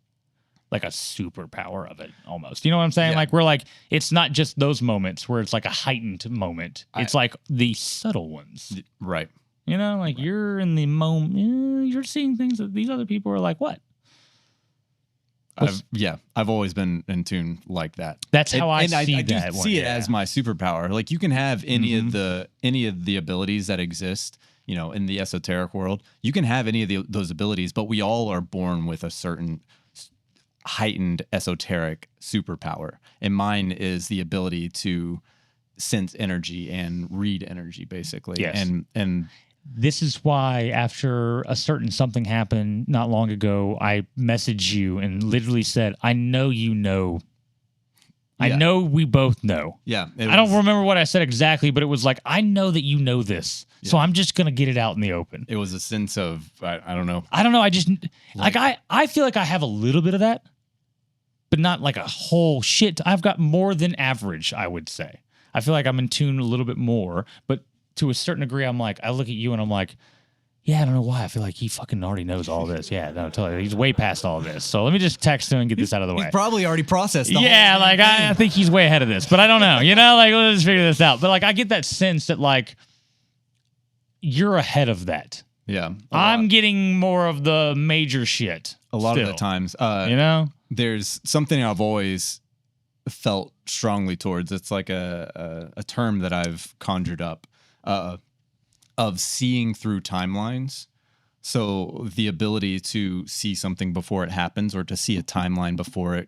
Speaker 2: Like a superpower of it almost. You know what I'm saying?
Speaker 1: Yeah.
Speaker 2: Like we're like, it's not just those moments where it's like a heightened moment. It's like the subtle ones.
Speaker 1: Right.
Speaker 2: You know, like you're in the moment, you're seeing things that these other people are like, what?
Speaker 1: I've always been in tune like that.
Speaker 2: That's how I see
Speaker 1: I
Speaker 2: that.
Speaker 1: do see it as my superpower. Like you can have any of the abilities that exist, you know, in the esoteric world. You can have any of those abilities, but we all are born with a certain heightened esoteric superpower. And mine is the ability to sense energy and read energy, basically.
Speaker 2: Yes.
Speaker 1: And
Speaker 2: this is why after a certain something happened not long ago, I messaged you and literally said, I know you know. I know we both know.
Speaker 1: Yeah.
Speaker 2: I don't remember what I said exactly, but it was like, I know that you know this. Yeah. So I'm just going to get it out in the open.
Speaker 1: It was a sense of, I don't know.
Speaker 2: I don't know. I just, like I feel like I have a little bit of that, but not like a whole shit. I've got more than average, I would say. I feel like I'm in tune a little bit more, but to a certain degree, I'm like, I look at you and I'm like, yeah, I don't know why. I feel like he fucking already knows all this. Yeah, no, totally. He's way past all this. So let me just text him and get this out of the way.
Speaker 1: He's probably already processed the
Speaker 2: whole like I think he's way ahead of this, but I don't know. You know, like let's just figure this out. But like I get that sense that like you're ahead of that.
Speaker 1: Yeah.
Speaker 2: I'm getting more of the major shit.
Speaker 1: A lot of the times.
Speaker 2: You know?
Speaker 1: There's something I've always felt strongly towards. It's like a term that I've conjured up of seeing through timelines. So the ability to see something before it happens, or to see a timeline before it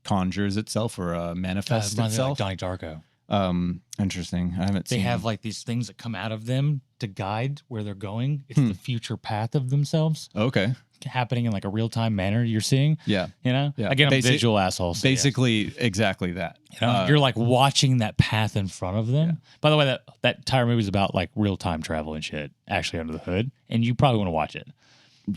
Speaker 1: conjures itself or manifests itself.
Speaker 2: Like Donnie Darko.
Speaker 1: Interesting. I haven't seen.
Speaker 2: They have like these things that come out of them to guide where they're going. It's the future path of themselves.
Speaker 1: Okay.
Speaker 2: Happening in like a real-time manner you're seeing.
Speaker 1: Yeah.
Speaker 2: You know?
Speaker 1: Yeah.
Speaker 2: Again, I'm a visual asshole. So
Speaker 1: basically, exactly that.
Speaker 2: You know? You're like watching that path in front of them. Yeah. By the way, that entire movie is about like real-time travel and shit, actually under the hood. And you probably want to watch it.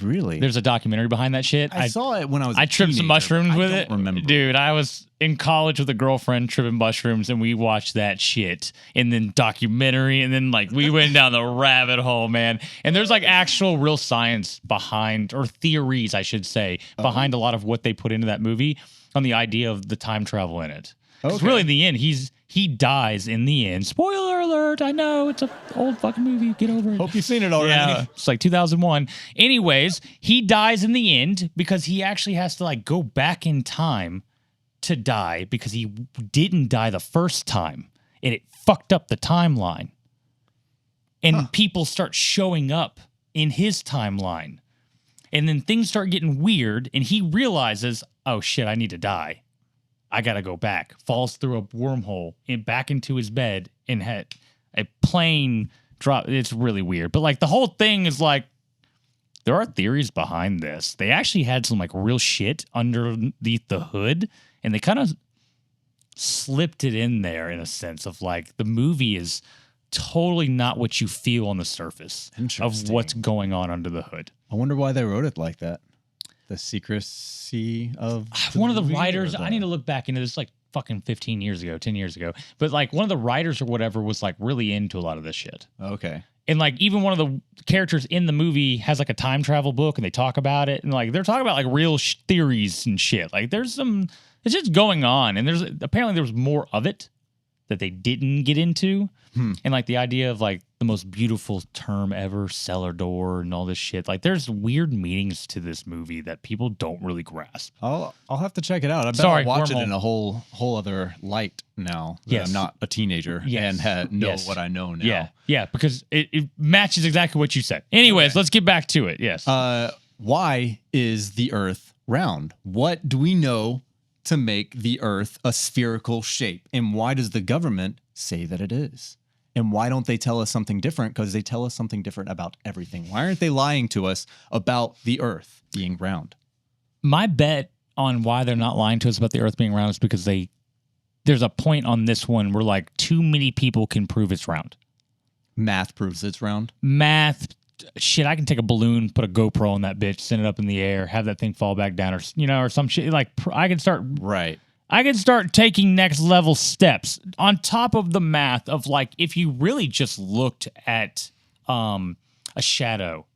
Speaker 1: Really?
Speaker 2: There's a documentary behind that shit.
Speaker 1: I saw it when I was
Speaker 2: I tripped some mushrooms with it.
Speaker 1: I don't remember.
Speaker 2: Dude, I was in college with a girlfriend tripping mushrooms, and we watched that shit. And then documentary, and then like we went down the rabbit hole, man. And there's like actual real science behind, or theories, I should say, behind a lot of what they put into that movie on the idea of the time travel in it. Because really in the end, he dies in the end. Spoiler alert, I know, it's an old fucking movie. Get over it.
Speaker 1: Hope you've seen it already.
Speaker 2: Yeah, it's like 2001. Anyways, he dies in the end because he actually has to like go back in time to die because he didn't die the first time. And it fucked up the timeline. And people start showing up in his timeline. And then things start getting weird, and he realizes, oh shit, I need to die. I gotta go back. Falls through a wormhole and back into his bed and had a plane drop. It's really weird. But like the whole thing is like, there are theories behind this. They actually had some like real shit underneath the hood, and they kind of slipped it in there in a sense of like the movie is totally not what you feel on the surface of what's going on under the hood.
Speaker 1: I wonder why they wrote it like that. The secrecy of
Speaker 2: one of the writers. I need to look back into this like fucking 10 years ago. But like one of the writers or whatever was like really into a lot of this shit.
Speaker 1: Okay.
Speaker 2: And like even one of the characters in the movie has like a time travel book, and they talk about it, and like they're talking about like real theories and shit. Like there's some, it's just going on, and apparently there's more of it that they didn't get into. And like the idea of like the most beautiful term ever, cellar door, and all this shit. Like there's weird meanings to this movie that people don't really grasp.
Speaker 1: I'll have to check it out. I bet I'll watch it in a whole other light now that I'm not a teenager and know what I know now.
Speaker 2: Yeah, because it matches exactly what you said. Anyways, let's get back to it. Yes.
Speaker 1: Why is the Earth round? What do we know to make the Earth a spherical shape? And why does the government say that it is? And why don't they tell us something different? Because they tell us something different about everything. Why aren't they lying to us about the Earth being round?
Speaker 2: My bet on why they're not lying to us about the Earth being round is because there's a point on this one where like too many people can prove it's round.
Speaker 1: Math proves it's round.
Speaker 2: Math. Shit, I can take a balloon, put a GoPro on that bitch, send it up in the air, have that thing fall back down, or some shit. Like I can start.
Speaker 1: Right.
Speaker 2: I can start taking next level steps on top of the math of like if you really just looked at a shadow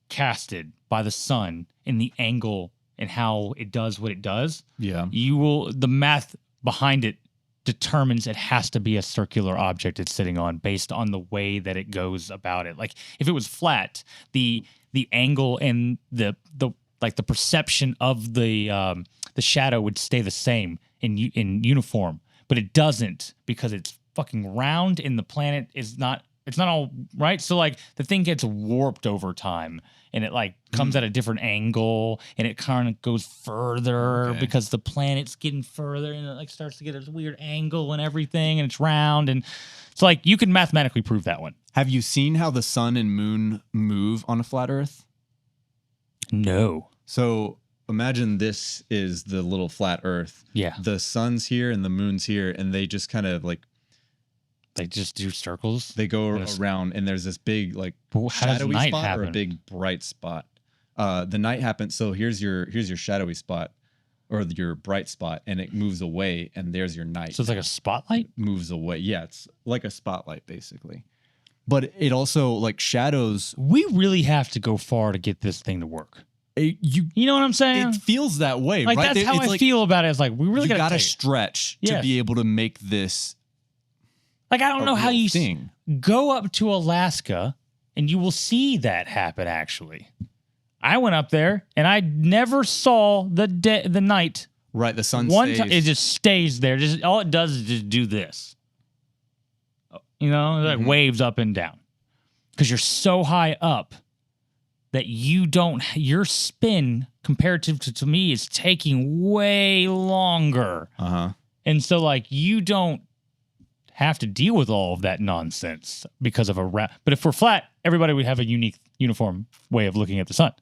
Speaker 2: casted by the sun in the angle and how it does what it does.
Speaker 1: Yeah.
Speaker 2: The math behind it determines it has to be a circular object it's sitting on based on the way that it goes about it. Like if it was flat, the angle and the perception of the shadow would stay the same in uniform, but it doesn't because it's fucking round and the planet is not. It's not all right. So like the thing gets warped over time and it like comes at a different angle and it kind of goes further because the planet's getting further and it like starts to get a weird angle and everything and it's round. And it's like you can mathematically prove that one.
Speaker 1: Have you seen how the sun and moon move on a flat Earth?
Speaker 2: No.
Speaker 1: So imagine this is the little flat Earth.
Speaker 2: Yeah.
Speaker 1: The sun's here and the moon's here and they just kind of like
Speaker 2: they just do circles.
Speaker 1: They go around, and there's this big like shadowy spot or a big bright spot. The night happens. So here's your shadowy spot, or your bright spot, and it moves away, and there's your night.
Speaker 2: So it's like a spotlight?
Speaker 1: It moves away. Yeah, it's like a spotlight basically. But it also like shadows.
Speaker 2: We really have to go far to get this thing to work. You know what I'm saying?
Speaker 1: It feels that way,
Speaker 2: like
Speaker 1: right?
Speaker 2: That's how I feel about it. It's like we really
Speaker 1: gotta stretch to be able to make this.
Speaker 2: Like, I don't know how you go up to Alaska and you will see that happen, actually. I went up there and I never saw the night.
Speaker 1: Right, the sun
Speaker 2: stays. It just stays there. Just all it does is just do this. You know, like waves up and down. Because you're so high up that your spin, comparative to me, is taking way longer.
Speaker 1: Uh-huh.
Speaker 2: And so, like, you don't have to deal with all of that nonsense because of but if we're flat, everybody would have a uniform way of looking at the sun,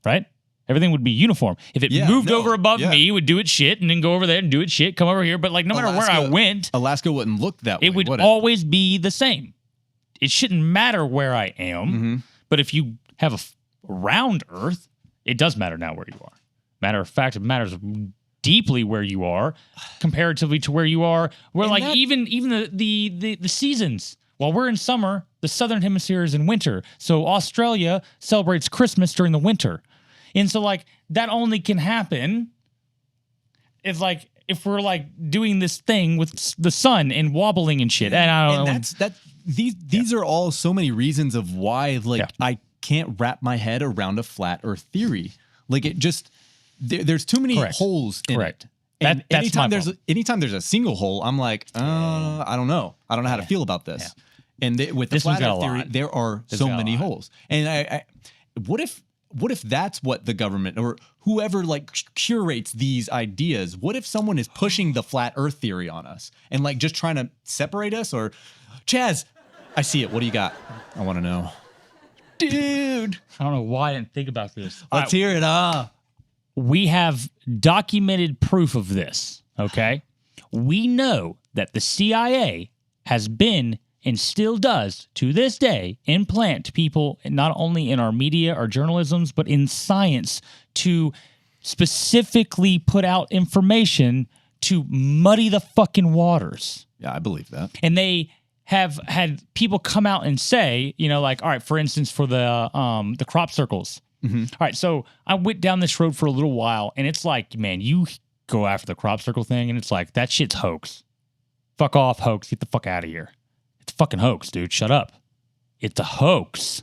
Speaker 2: right? Everything would be uniform. If it moved over above me, it would do its shit and then go over there and do its shit, come over here. But like no matter where I went,
Speaker 1: Alaska wouldn't look that way.
Speaker 2: It would always be the same. It shouldn't matter where I am. But if you have a round Earth, it does matter now where you are. Matter of fact, it matters deeply where you are comparatively to where you are where and like even the seasons. While we're in summer, the southern hemisphere is in winter, so Australia celebrates Christmas during the winter. And so like that only can happen if like if we're like doing this thing with the sun and wobbling and shit. And I don't know.
Speaker 1: These are all so many reasons of why I can't wrap my head around a flat Earth theory. Like it just there's too many holes in it. And anytime there's a single hole, I'm like, I don't know. I don't know how to feel about this. Yeah. And with the flat Earth theory, there are so many holes. And I what if that's what the government or whoever like curates these ideas? What if someone is pushing the flat Earth theory on us and like just trying to separate us? Or Chaz, I see it. What do you got? I want to know, dude.
Speaker 2: I don't know why I didn't think about this.
Speaker 1: Let's hear it.
Speaker 2: We have documented proof of this, okay? We know that the CIA has been and still does, to this day, implant people not only in our media or journalisms, but in science to specifically put out information to muddy the fucking waters.
Speaker 1: Yeah, I believe that.
Speaker 2: And they have had people come out and say, you know, like, all right, for instance, for the crop circles. All right, so I went down this road for a little while, and it's like, man, you go after the crop circle thing, and it's like, that shit's hoax. Fuck off, hoax. Get the fuck out of here. It's a fucking hoax, dude. Shut up. It's a hoax.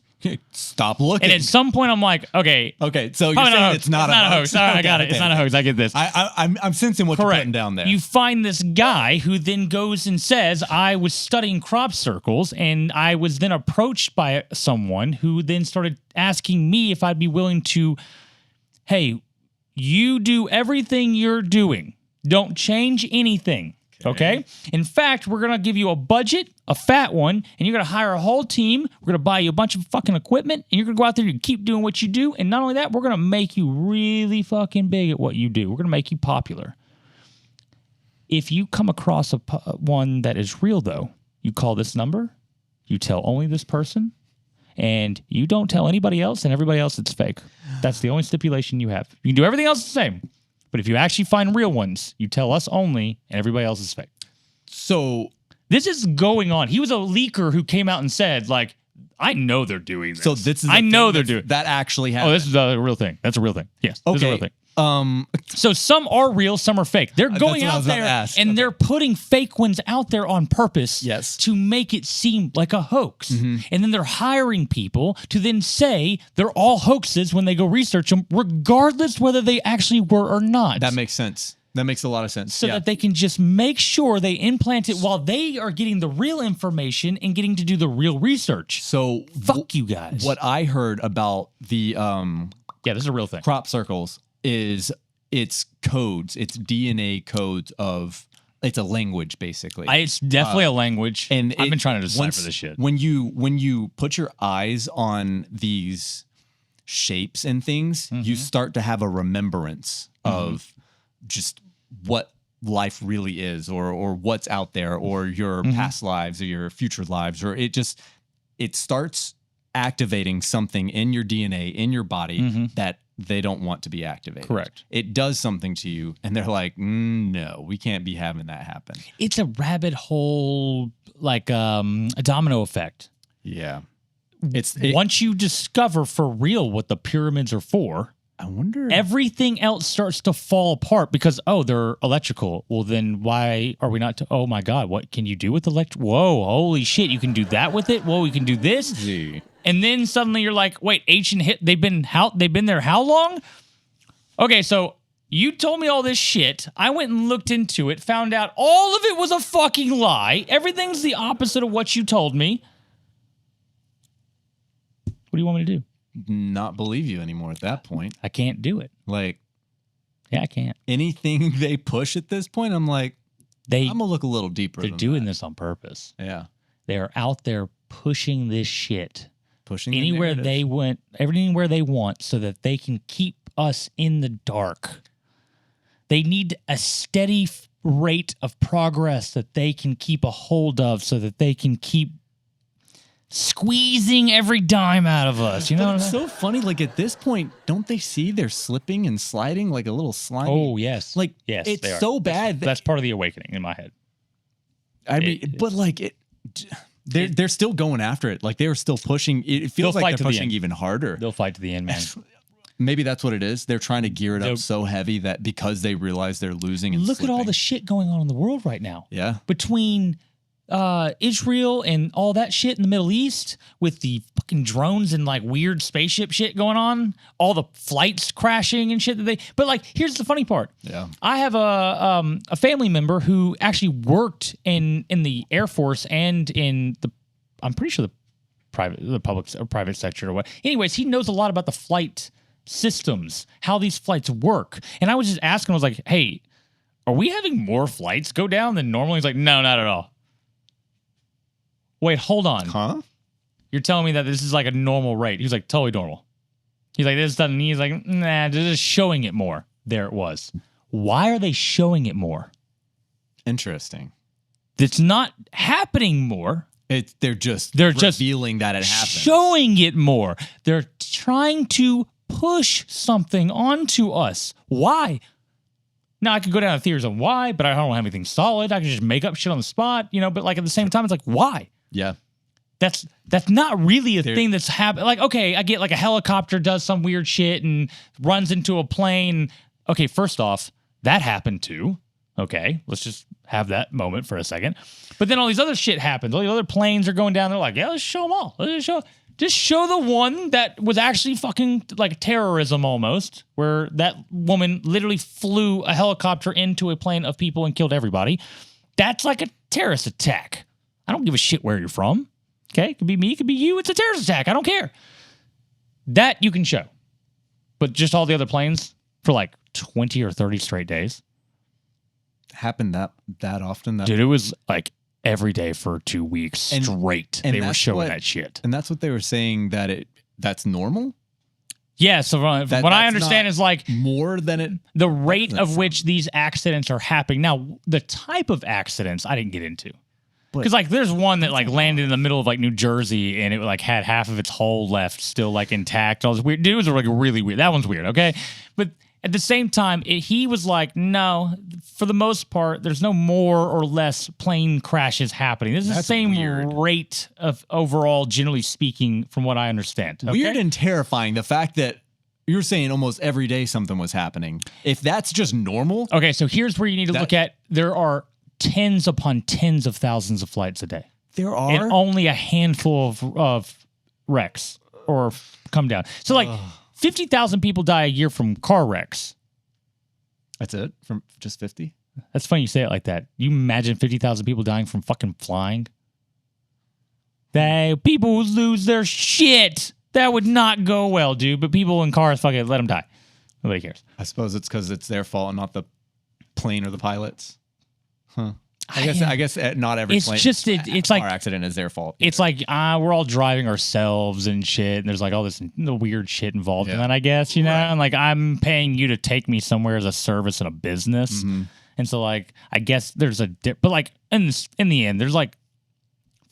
Speaker 1: Stop looking.
Speaker 2: And at some point, I'm like, okay.
Speaker 1: So you're saying it's not a hoax.
Speaker 2: All right, I got it. It's not a hoax. I get this.
Speaker 1: I'm sensing what you're putting down there.
Speaker 2: You find this guy who then goes and says, I was studying crop circles, and I was then approached by someone who then started asking me if I'd be willing to, hey, you do everything you're doing. Don't change anything. Okay. In fact, we're going to give you a budget, a fat one, and you're going to hire a whole team. We're going to buy you a bunch of fucking equipment, and you're going to go out there and keep doing what you do. And not only that, we're going to make you really fucking big at what you do. We're going to make you popular. If you come across one that is real, though, you call this number, you tell only this person, and you don't tell anybody else, and everybody else it's fake. That's the only stipulation you have. You can do everything else the same. But if you actually find real ones, you tell us only, and everybody else is fake.
Speaker 1: So
Speaker 2: this is going on. He was a leaker who came out and said, like, I know they're doing this.
Speaker 1: So this is
Speaker 2: I know they're doing
Speaker 1: that actually happened.
Speaker 2: Oh, this is a real thing. That's a real thing. Yes.
Speaker 1: Okay.
Speaker 2: This is a real thing. So some are real, some are fake. They're going out there and they're putting fake ones out there on purpose to make it seem like a hoax. And then they're hiring people to then say they're all hoaxes when they go research them, regardless whether they actually were or not.
Speaker 1: That makes sense. That makes a lot of sense.
Speaker 2: So that they can just make sure they implant it while they are getting the real information and getting to do the real research.
Speaker 1: So
Speaker 2: fuck you guys.
Speaker 1: What I heard about the
Speaker 2: this is a real thing.
Speaker 1: Crop circles is it's codes, it's DNA codes of it's a language basically.
Speaker 2: It's definitely a language, and I've been trying to decipher this shit.
Speaker 1: When you put your eyes on these shapes and things, you start to have a remembrance of just what life really is, or what's out there, or your past lives, or your future lives, or it starts activating something in your DNA, in your body that they don't want to be activated.
Speaker 2: Correct.
Speaker 1: It does something to you, and they're like, no, we can't be having that happen.
Speaker 2: It's a rabbit hole, like a domino effect.
Speaker 1: Yeah.
Speaker 2: Once you discover for real what the pyramids are for,
Speaker 1: I wonder.
Speaker 2: Everything else starts to fall apart because, they're electrical. Well, then why are we not? Oh my God, what can you do with electric? Whoa, holy shit, you can do that with it? Whoa, you can do this? And then suddenly you're like, wait, ancient hit, they've been there how long? Okay, so you told me all this shit. I went and looked into it, found out all of it was a fucking lie. Everything's the opposite of what you told me. What do you want me to do?
Speaker 1: Not believe you anymore at that point.
Speaker 2: I can't do it.
Speaker 1: Like,
Speaker 2: yeah, I can't.
Speaker 1: Anything they push at this point, I'm like, I'm gonna look a little deeper.
Speaker 2: They're doing this on purpose.
Speaker 1: Yeah,
Speaker 2: they are out there pushing this shit,
Speaker 1: pushing
Speaker 2: anywhere they went, everything where they want, so that they can keep us in the dark. They need a steady rate of progress that they can keep a hold of, so that they can keep squeezing every dime out of us. You know,
Speaker 1: it's so funny. Like at this point, don't they see they're slipping and sliding like a little slime?
Speaker 2: Oh yes,
Speaker 1: like yes, it's so bad.
Speaker 2: That's part of the awakening in my head.
Speaker 1: I mean, but like they're still going after it. Like they were still pushing. It feels like they're pushing even harder.
Speaker 2: They'll fight to the end, man.
Speaker 1: Maybe that's what it is. They're trying to gear it up so heavy that because they realize they're losing. And
Speaker 2: look at all the shit going on in the world right now.
Speaker 1: Yeah,
Speaker 2: between Israel and all that shit in the Middle East with the fucking drones and like weird spaceship shit going on, all the flights crashing and shit but like here's the funny part.
Speaker 1: Yeah.
Speaker 2: I have a family member who actually worked in the Air Force and in I'm pretty sure the public or private sector or what. Anyways, he knows a lot about the flight systems, how these flights work. And I was just asking, I was like, hey, are we having more flights go down than normal? He's like, no, not at all. Wait, hold on.
Speaker 1: Huh?
Speaker 2: You're telling me that this is like a normal rate? He's like, totally normal. He's like, this doesn't. He's like, nah, they're just showing it more. There it was. Why are they showing it more?
Speaker 1: Interesting.
Speaker 2: It's not happening more.
Speaker 1: They're just revealing that it happens.
Speaker 2: Showing it more. They're trying to push something onto us. Why? Now, I could go down the theories on why, but I don't have anything solid. I can just make up shit on the spot, but like at the same time, it's like, why?
Speaker 1: Yeah.
Speaker 2: That's not really a thing that's happening. Like, okay, I get like a helicopter does some weird shit and runs into a plane. Okay, first off, that happened too. Okay, let's just have that moment for a second. But then all these other shit happens. All the other planes are going down. They're like, yeah, let's show them all. Just show the one that was actually fucking like terrorism almost, where that woman literally flew a helicopter into a plane of people and killed everybody. That's like a terrorist attack. I don't give a shit where you're from. Okay, it could be me, it could be you. It's a terrorist attack. I don't care. That you can show. But just all the other planes for like 20 or 30 straight days.
Speaker 1: Happened that often?
Speaker 2: Dude, it was like every day for 2 weeks straight. And they were showing that shit.
Speaker 1: And that's what they were saying, that's normal?
Speaker 2: Yeah, so what I understand is like
Speaker 1: more than it.
Speaker 2: The rate of which these accidents are happening. Now, the type of accidents I didn't get into. Because like there's one that like landed in the middle of like New Jersey and it like had half of its hull left still like intact. All this weird. Dude, it was like really weird. That one's weird, okay? But at the same time, he was like, no, for the most part, there's no more or less plane crashes happening. This is the same rate of overall, generally speaking, from what I understand. Okay?
Speaker 1: Weird and terrifying. The fact that you're saying almost every day something was happening. If that's just normal.
Speaker 2: Okay, so here's where you need to look at. There are tens upon tens of thousands of flights a day.
Speaker 1: There are?
Speaker 2: And only a handful of wrecks or come down. So like 50,000 people die a year from car wrecks.
Speaker 1: That's it? From just 50?
Speaker 2: That's funny you say it like that. You imagine 50,000 people dying from fucking flying? People would lose their shit. That would not go well, dude. But people in cars, fucking let them die. Nobody cares.
Speaker 1: I suppose it's because it's their fault and not the plane or the pilots. Huh. I guess not every plane.
Speaker 2: It's like
Speaker 1: car accident is their fault.
Speaker 2: It's like we're all driving ourselves and shit, and there's like all this weird shit involved in that. I guess and like I'm paying you to take me somewhere as a service and a business, and so like I guess there's but like in the end, there's like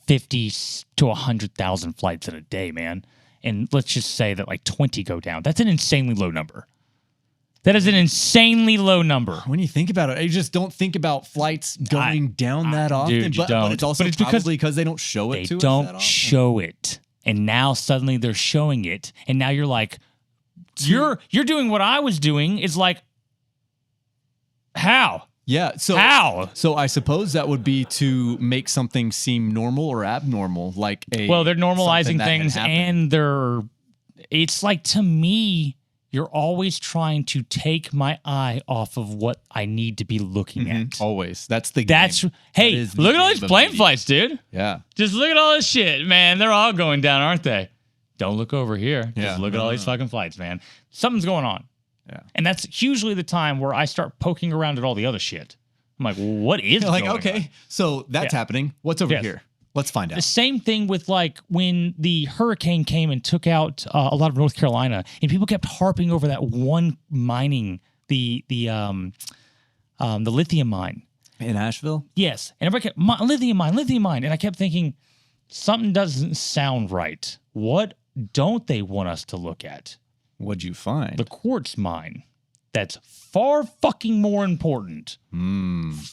Speaker 2: 50 to 100,000 flights in a day, man, and let's just say that like 20 go down. That's an insanely low number. That is an insanely low number.
Speaker 1: When you think about it, you just don't think about flights going down that often.
Speaker 2: Dude,
Speaker 1: but it's also probably because they don't show it to us that often. They don't
Speaker 2: show it. And now suddenly they're showing it. And now you're like, you're doing what I was doing. Is like, how?
Speaker 1: Yeah. So
Speaker 2: how?
Speaker 1: So I suppose that would be to make something seem normal or abnormal. Like
Speaker 2: they're normalizing things and it's like, to me, you're always trying to take my eye off of what I need to be looking at.
Speaker 1: Always. That's the game.
Speaker 2: Hey, look at all these plane flights, dude.
Speaker 1: Yeah.
Speaker 2: Just look at all this shit, man. They're all going down, aren't they? Don't look over here. Just look at all these fucking flights, man. Something's going on.
Speaker 1: Yeah.
Speaker 2: And that's usually the time where I start poking around at all the other shit. I'm like, what is going on?
Speaker 1: So that's happening. What's over here? Let's find out.
Speaker 2: The same thing with like when the hurricane came and took out a lot of North Carolina, and people kept harping over that one mining, the lithium mine
Speaker 1: in Asheville.
Speaker 2: Yes, and everybody kept lithium mine, and I kept thinking something doesn't sound right. What don't they want us to look at?
Speaker 1: What'd you find?
Speaker 2: The quartz mine. That's far fucking more important.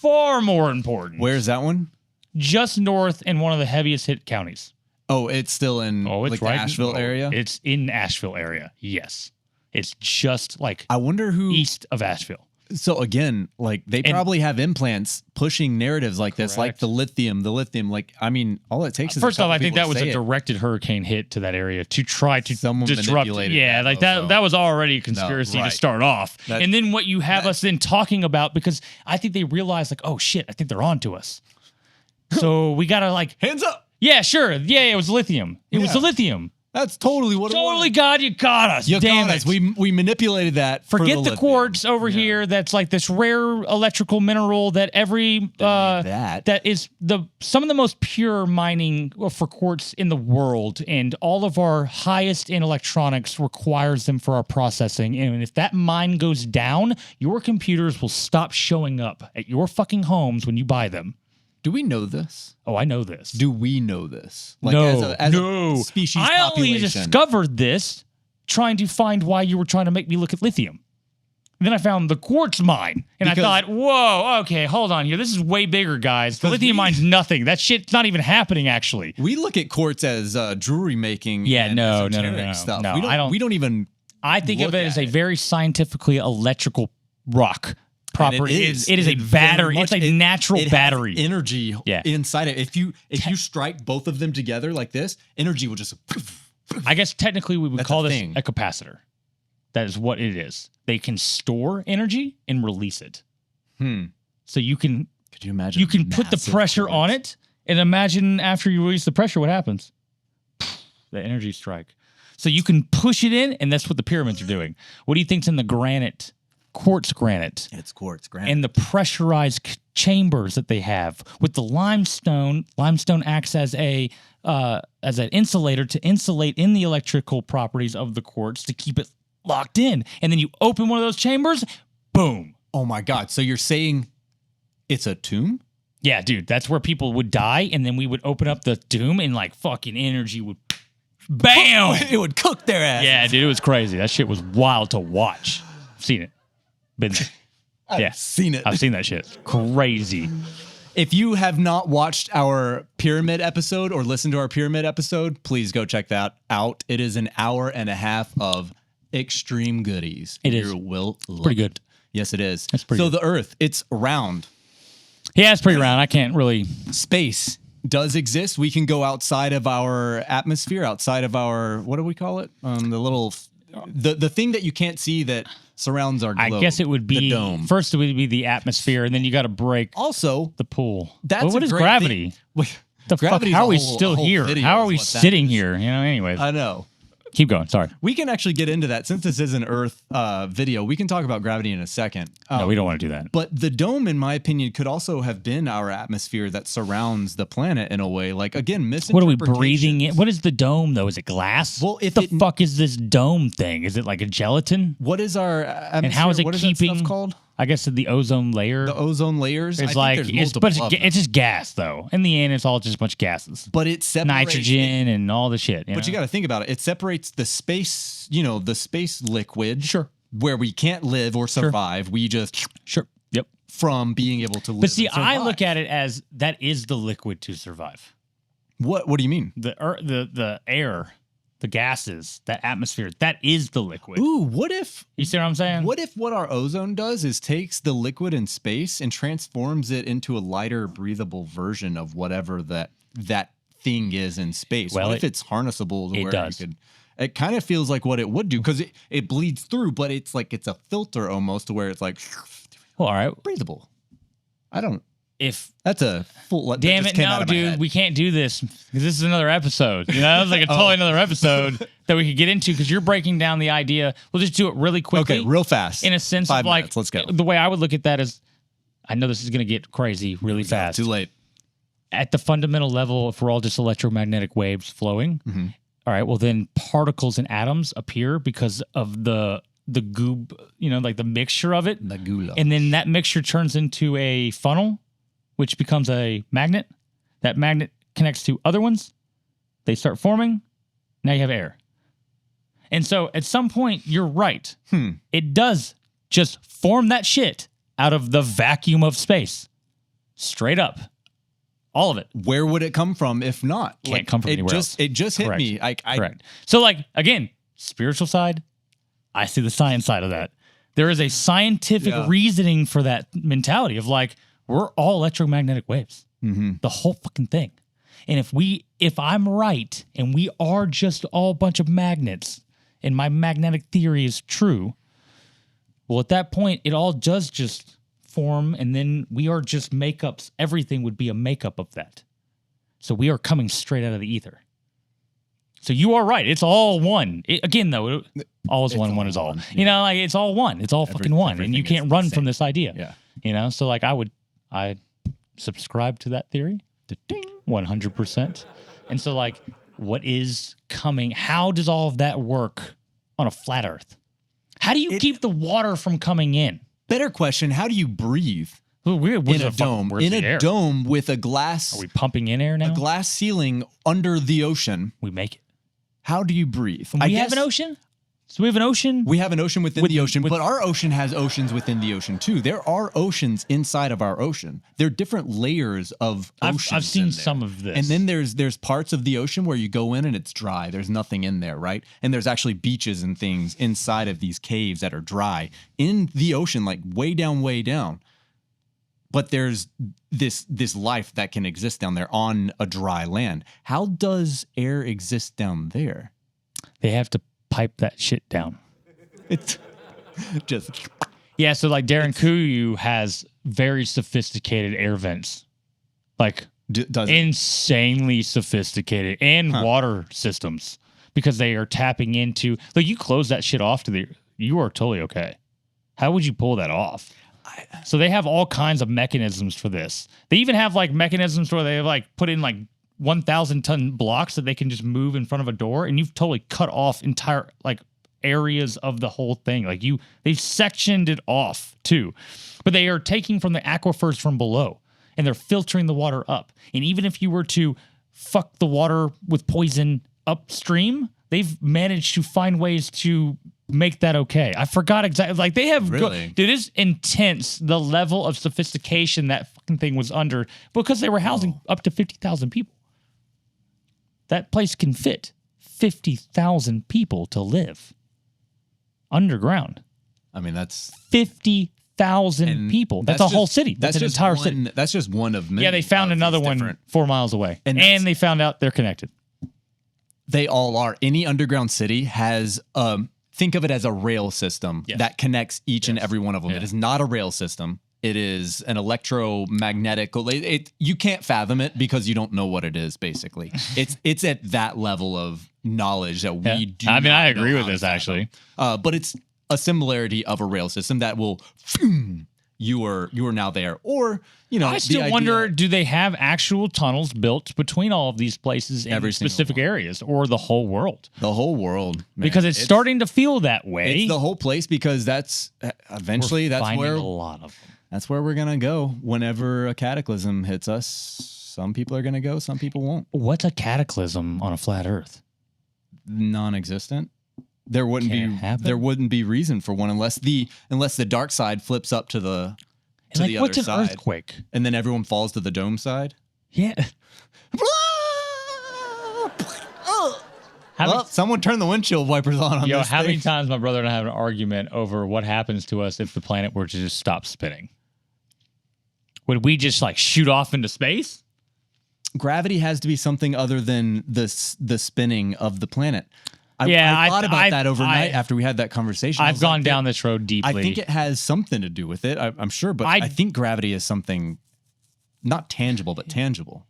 Speaker 2: Far more important.
Speaker 1: Where's that one?
Speaker 2: Just north in one of the heaviest hit counties.
Speaker 1: Oh, it's still in the Asheville area?
Speaker 2: It's in Asheville area, yes. It's just like
Speaker 1: I wonder who
Speaker 2: east of Asheville.
Speaker 1: So again, like they probably have implants pushing narratives like this, like the lithium. Like, I mean, all it takes is
Speaker 2: first off, I think that was a directed hurricane hit to that area to try to disrupt. Yeah, like that was already a conspiracy to start off. And then what you have us then talking about, because I think they realized like, oh shit, I think they're on to us. So we gotta like
Speaker 1: hands up.
Speaker 2: Yeah, sure. Yeah, it was lithium. It was the lithium.
Speaker 1: That's totally what it was.
Speaker 2: Totally, God, you got us. Damn it.
Speaker 1: We manipulated that.
Speaker 2: Forget the quartz over here. That's like this rare electrical mineral that that is some of the most pure mining for quartz in the world, and all of our highest in electronics requires them for our processing. And if that mine goes down, your computers will stop showing up at your fucking homes when you buy them.
Speaker 1: Do we know this?
Speaker 2: Oh, I know this.
Speaker 1: Do we know this?
Speaker 2: Like no. As a species population. I only discovered this trying to find why you were trying to make me look at lithium. And then I found the quartz mine. And I thought, whoa, okay, hold on here. This is way bigger, guys. The lithium mine's nothing. That shit's not even happening, actually.
Speaker 1: We look at quartz as jewelry making.
Speaker 2: Yeah, no.
Speaker 1: Stuff.
Speaker 2: No,
Speaker 1: we don't even.
Speaker 2: I think of it as a very scientifically electrical rock. property. It is a battery. It's a natural battery.
Speaker 1: Energy inside it. If you strike both of them together like this, energy will just.
Speaker 2: I guess technically we would call this a capacitor. That is what it is. They can store energy and release it. So you can.
Speaker 1: Could you imagine?
Speaker 2: You can put the pressure on it, and imagine after you release the pressure, what happens? The energy strike. So you can push it in, and that's what the pyramids are doing. What do you think's in the granite? Quartz granite.
Speaker 1: It's quartz granite.
Speaker 2: And the pressurized chambers that they have with the limestone. Limestone acts as an insulator to insulate in the electrical properties of the quartz to keep it locked in. And then you open one of those chambers, boom.
Speaker 1: Oh my God. So you're saying it's a tomb?
Speaker 2: Yeah, dude. That's where people would die, and then we would open up the tomb, and like fucking energy would bam!
Speaker 1: It would cook their ass.
Speaker 2: Yeah, dude. It was crazy. That shit was wild to watch. I've seen it.
Speaker 1: I've seen it.
Speaker 2: I've seen that shit. Crazy.
Speaker 1: If you have not watched our pyramid episode or listened to our pyramid episode, please go check that out. It is an hour and a half of extreme goodies.
Speaker 2: It is.
Speaker 1: You will love
Speaker 2: pretty good.
Speaker 1: Yes, it is.
Speaker 2: That's pretty good.
Speaker 1: The Earth, it's round.
Speaker 2: Yeah, it's pretty round. I can't really.
Speaker 1: Space does exist. We can go outside of our atmosphere, outside of our, what do we call it? The thing that you can't see that surrounds our globe.
Speaker 2: I guess it would be
Speaker 1: the dome.
Speaker 2: First it would be the atmosphere, and then you got to break
Speaker 1: also
Speaker 2: the pool.
Speaker 1: What
Speaker 2: is gravity? The fuck? How are we still here? How are we sitting here? You know. Anyways,
Speaker 1: I know.
Speaker 2: Keep going. Sorry.
Speaker 1: We can actually get into that since this is an Earth video. We can talk about gravity in a second.
Speaker 2: No, we don't want to do that.
Speaker 1: But the dome, in my opinion, could also have been our atmosphere that surrounds the planet in a way. Like, again, misinterpretation.
Speaker 2: What are we breathing in? What is the dome, though? Is it glass?
Speaker 1: Well,
Speaker 2: what the fuck is this dome thing? Is it like a gelatin?
Speaker 1: What is our atmosphere?
Speaker 2: And how is it keeping?
Speaker 1: That stuff called?
Speaker 2: I guess the ozone layer.
Speaker 1: The ozone layers.
Speaker 2: It's it's just gas, though. In the end, it's all just a bunch of gases.
Speaker 1: But it separates
Speaker 2: nitrogen and all the shit.
Speaker 1: But you got to think about it. It separates the space, the space liquid.
Speaker 2: Sure.
Speaker 1: Where we can't live or survive. Sure. We just.
Speaker 2: Sure. Yep.
Speaker 1: From being able to live.
Speaker 2: But see, I look at it as that is the liquid to survive.
Speaker 1: What do you mean?
Speaker 2: The air. The gases, that atmosphere, that is the liquid.
Speaker 1: Ooh, what if...
Speaker 2: You see what I'm saying?
Speaker 1: What if what our ozone does is takes the liquid in space and transforms it into a lighter, breathable version of whatever that thing is in space?
Speaker 2: Well,
Speaker 1: what if it's harnessable to
Speaker 2: it
Speaker 1: where
Speaker 2: does.
Speaker 1: you could... It kind of feels like what it would do, because it bleeds through, but it's like it's a filter almost to where it's like...
Speaker 2: Well, all right.
Speaker 1: Breathable. I don't...
Speaker 2: If
Speaker 1: that's a full
Speaker 2: damn it, no, dude, we can't do this because this is another episode. It's like a totally another episode that we could get into because you're breaking down the idea. We'll just do it really quickly.
Speaker 1: Okay, real fast.
Speaker 2: In a sense
Speaker 1: 5
Speaker 2: of like,
Speaker 1: minutes. Let's go.
Speaker 2: The way I would look at that is, I know this is going to get crazy really fast.
Speaker 1: Too late.
Speaker 2: At the fundamental level, if we're all just electromagnetic waves flowing, all right, well then particles and atoms appear because of the goob, like the mixture of it.
Speaker 1: The goulash.
Speaker 2: And then that mixture turns into a funnel, which becomes a magnet. That magnet connects to other ones. They start forming. Now you have air. And so at some point, you're right. It does just form that shit out of the vacuum of space. Straight up. All of it.
Speaker 1: Where would it come from if not?
Speaker 2: Can't come from anywhere else.
Speaker 1: It just hit me.
Speaker 2: Correct. So again, spiritual side, I see the science side of that. There is a scientific reasoning for that mentality of we're all electromagnetic waves. The whole fucking thing. And if I'm right and we are just all a bunch of magnets and my magnetic theory is true, well, at that point, it all does just form and then we are just makeups. Everything would be a makeup of that. So we are coming straight out of the ether. So you are right. It's all one. Again, though, all is one, one is all.
Speaker 1: Yeah.
Speaker 2: It's all one. It's all fucking one. And you can't run from this idea.
Speaker 1: Yeah.
Speaker 2: So I subscribe to that theory 100%. And so what is coming? How does all of that work on a flat earth? How do you keep the water from coming in?
Speaker 1: Better question, how do you breathe
Speaker 2: in
Speaker 1: a dome? In a dome with a glass...
Speaker 2: Are we pumping in air now?
Speaker 1: A glass ceiling under the ocean.
Speaker 2: We make it.
Speaker 1: How do you breathe?
Speaker 2: We have an ocean? So we have an ocean?
Speaker 1: We have an ocean within the ocean, but our ocean has oceans within the ocean too. There are oceans inside of our ocean. There are different layers of oceans.
Speaker 2: I've seen some of this.
Speaker 1: And then there's parts of the ocean where you go in and it's dry. There's nothing in there, right? And there's actually beaches and things inside of these caves that are dry in the ocean, like way down. But there's this life that can exist down there on a dry land. How does air exist down there?
Speaker 2: They have to pipe that shit down.
Speaker 1: It's just
Speaker 2: so like Darren Kuyu has very sophisticated air vents, like insanely sophisticated, and water systems, because they are tapping into, like, you close that shit off you are totally okay. How would you pull that off? So they have all kinds of mechanisms for this. They even have like mechanisms where they have like put in like 1,000-ton blocks that they can just move in front of a door, and you've totally cut off entire like areas of the whole thing. Like they've sectioned it off too, but they are taking from the aquifers from below and they're filtering the water up. And even if you were to fuck the water with poison upstream, they've managed to find ways to make that okay. I forgot exactly. Like they have,
Speaker 1: really?
Speaker 2: Dude, it is intense the level of sophistication that fucking thing was under, because they were housing up to 50,000 people. That place can fit 50,000 people to live underground.
Speaker 1: I mean, that's
Speaker 2: 50,000 people. That's a whole city. That's an entire city.
Speaker 1: That's just one of many.
Speaker 2: Yeah, they found another one 4 miles away, and they found out they're connected.
Speaker 1: They all are. Any underground city has, think of it as a rail system that connects each and every one of them. Yeah. It is not a rail system. It is an electromagnetic. You can't fathom it because you don't know what it is. Basically, it's at that level of knowledge that we do.
Speaker 2: I mean, I agree with this actually,
Speaker 1: but it's a similarity of a rail system that will. You are now there, or
Speaker 2: I still wonder: do they have actual tunnels built between all of these places in specific areas, or the whole world?
Speaker 1: The whole world, man.
Speaker 2: Because it's starting to feel that way.
Speaker 1: It's the whole place, because that's eventually that's where
Speaker 2: a lot of them.
Speaker 1: That's where we're gonna go whenever a cataclysm hits us. Some people are gonna go, some people won't.
Speaker 2: What's a cataclysm on a flat Earth?
Speaker 1: Non-existent. There wouldn't be reason for one unless the dark side flips up to the other
Speaker 2: what's
Speaker 1: side.
Speaker 2: An earthquake?
Speaker 1: And then everyone falls to the dome side.
Speaker 2: Yeah.
Speaker 1: Someone turn the windshield wipers on this
Speaker 2: how
Speaker 1: thing.
Speaker 2: many times my brother and I have an argument over what happens to us if the planet were to just stop spinning? Would we just like shoot off into space?
Speaker 1: Gravity has to be something other than the spinning of the planet. I thought about that overnight after we had that conversation.
Speaker 2: I've gone down this road deeply.
Speaker 1: I think it has something to do with it. I'm sure, but I think gravity is something not tangible, but tangible.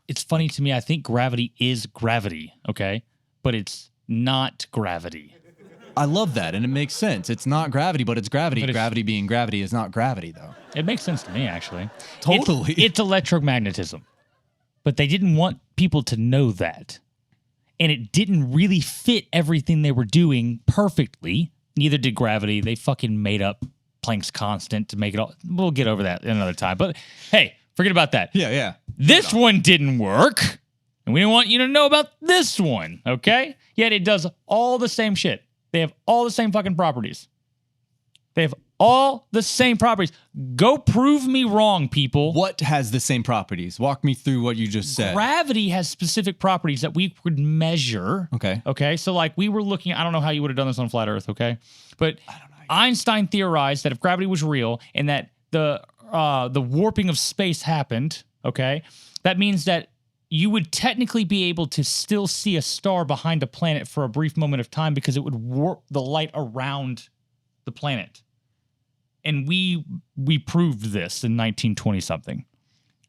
Speaker 2: It's funny to me. I think gravity is gravity, okay? But it's not gravity.
Speaker 1: I love that, and it makes sense. It's not gravity, but it's gravity. Gravity being gravity is not gravity, though.
Speaker 2: It makes sense to me, actually.
Speaker 1: Totally.
Speaker 2: It's electromagnetism. But they didn't want people to know that. And it didn't really fit everything they were doing perfectly. Neither did gravity. They fucking made up Planck's constant to make it all. We'll get over that another time. But hey, forget about that.
Speaker 1: Yeah.
Speaker 2: This one didn't work. And we didn't want you to know about this one, okay? Yet it does all the same shit. They have all the same fucking properties. They have all the same properties. Go prove me wrong, people.
Speaker 1: What has the same properties? Walk me through what you just said.
Speaker 2: Gravity has specific properties that we could measure.
Speaker 1: Okay.
Speaker 2: So like we were looking, I don't know how you would have done this on flat Earth, okay? But Einstein theorized that if gravity was real and that the warping of space happened, okay, that means that you would technically be able to still see a star behind a planet for a brief moment of time because it would warp the light around the planet. And we proved this in 1920-something.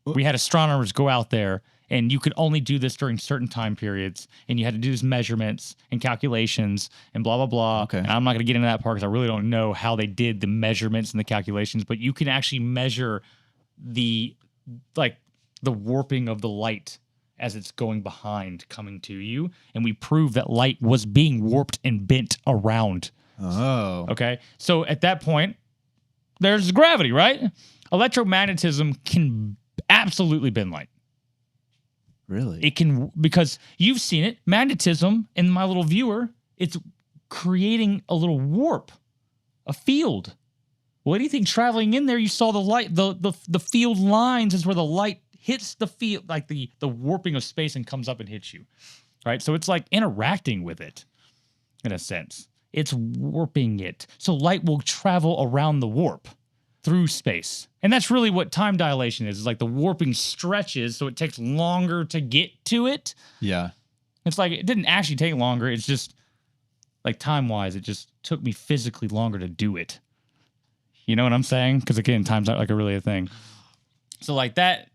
Speaker 2: We had astronomers go out there, and you could only do this during certain time periods, and you had to do these measurements and calculations and blah, blah, blah.
Speaker 1: Okay.
Speaker 2: And I'm not going to get into that part because I really don't know how they did the measurements and the calculations, but you can actually measure the warping of the light as it's going behind coming to you. And we proved that light was being warped and bent around.
Speaker 1: Oh.
Speaker 2: Okay. So at that point, there's gravity, right? Electromagnetism can absolutely bend light.
Speaker 1: Really?
Speaker 2: It can, because you've seen it. Magnetism in my little viewer, it's creating a little warp, a field. What do you think? Traveling in there, you saw the light, the field lines is where the light hits the field, like the warping of space and comes up and hits you, right? So it's like interacting with it in a sense. It's warping it. So light will travel around the warp through space. And that's really what time dilation is. It's like the warping stretches, so it takes longer to get to it.
Speaker 1: Yeah.
Speaker 2: It's like it didn't actually take longer. It's just like time-wise, it just took me physically longer to do it. You know what I'm saying? Because again, time's not like really a thing. So like that,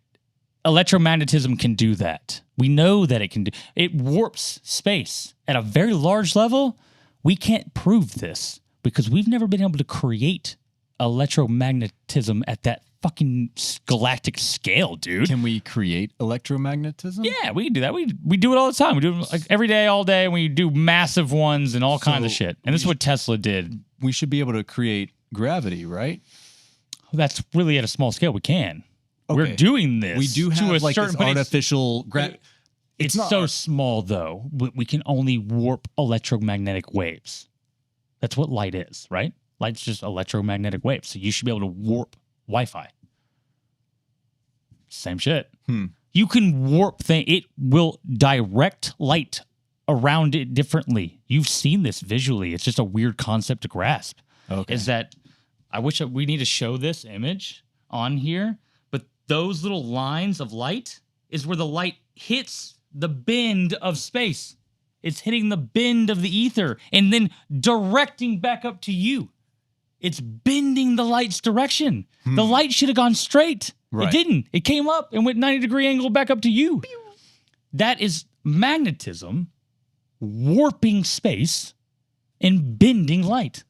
Speaker 2: electromagnetism can do that. We know that it can do. It warps space at a very large level. We can't prove this because we've never been able to create electromagnetism at that fucking galactic scale, dude.
Speaker 1: Can we create electromagnetism?
Speaker 2: Yeah, we can do that. We do it all the time. We do it like every day, all day, and we do massive ones and all kinds of shit. And this is what Tesla did.
Speaker 1: We should be able to create gravity, right?
Speaker 2: That's really at a small scale. We can. Okay. We're doing this.
Speaker 1: We do have like this artificial gravity.
Speaker 2: It's so small, though. We can only warp electromagnetic waves. That's what light is, right? Light's just electromagnetic waves. So you should be able to warp Wi-Fi. Same shit. You can warp things. It will direct light around it differently. You've seen this visually. It's just a weird concept to grasp. Okay. Is that I wish we need to show this image on here, but those little lines of light is where the light hits the bend of space. It's hitting the bend of the ether and then directing back up to you. It's bending the light's direction. The light should have gone straight. Right. It didn't. It came up and went 90-degree angle back up to you. Pew. That is magnetism warping space and bending light.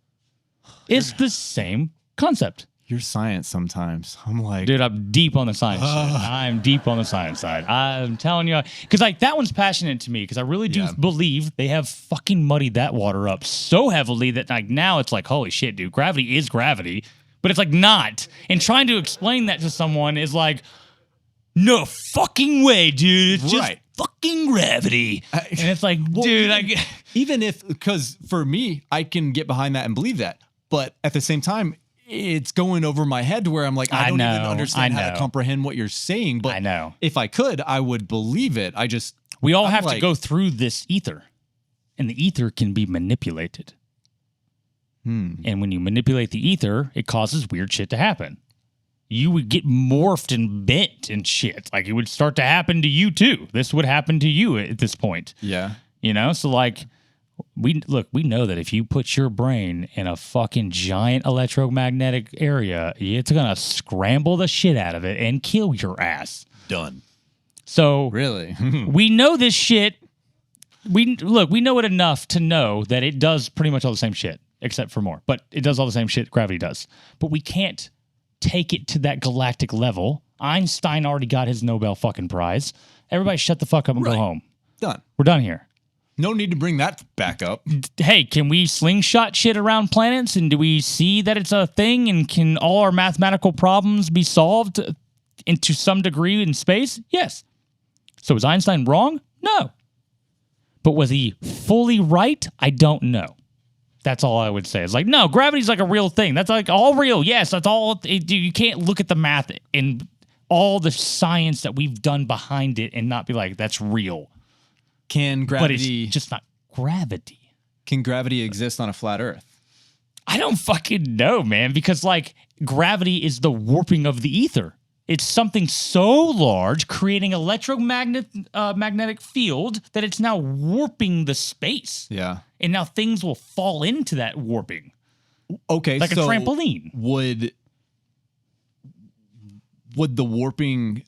Speaker 2: It's the same concept.
Speaker 1: You're science sometimes. I'm like...
Speaker 2: Dude, I'm deep on the science side. I'm deep on the science side. I'm telling you. Because like that one's passionate to me because I really do believe they have fucking muddied that water up so heavily that like now it's like, holy shit, dude. Gravity is gravity. But it's like not. And trying to explain that to someone is like, no fucking way, dude. It's just fucking gravity. And it's like, dude.
Speaker 1: Even if... Because for me, I can get behind that and believe that. But at the same time... It's going over my head to where I'm like, I don't even understand how to comprehend what you're saying. But
Speaker 2: I know.
Speaker 1: If I could, I would believe it.
Speaker 2: We all have to go through this ether. And the ether can be manipulated. And when you manipulate the ether, it causes weird shit to happen. You would get morphed and bent and shit. Like it would start to happen to you too. This would happen to you at this point.
Speaker 1: Yeah.
Speaker 2: You know? So like... We know that if you put your brain in a fucking giant electromagnetic area, it's going to scramble the shit out of it and kill your ass.
Speaker 1: Done.
Speaker 2: So
Speaker 1: really,
Speaker 2: we know this shit. We know it enough to know that it does pretty much all the same shit, except for more. But it does all the same shit gravity does. But we can't take it to that galactic level. Einstein already got his Nobel fucking prize. Everybody shut the fuck up and go home.
Speaker 1: Done.
Speaker 2: We're done here.
Speaker 1: No need to bring that back up.
Speaker 2: Hey, can we slingshot shit around planets? And do we see that it's a thing? And can all our mathematical problems be solved into some degree in space? Yes. So is Einstein wrong? No. But was he fully right? I don't know. That's all I would say. It's like, no, gravity's like a real thing. That's like all real. Yes, that's all. You can't look at the math and all the science that we've done behind it and not be like, that's real.
Speaker 1: Can gravity...
Speaker 2: But it's just not gravity.
Speaker 1: Can gravity exist on a flat Earth?
Speaker 2: I don't fucking know, man, because, like, gravity is the warping of the ether. It's something so large, creating magnetic field, that it's now warping the space.
Speaker 1: Yeah.
Speaker 2: And now things will fall into that warping.
Speaker 1: Okay,
Speaker 2: like so a trampoline.
Speaker 1: Would the warping...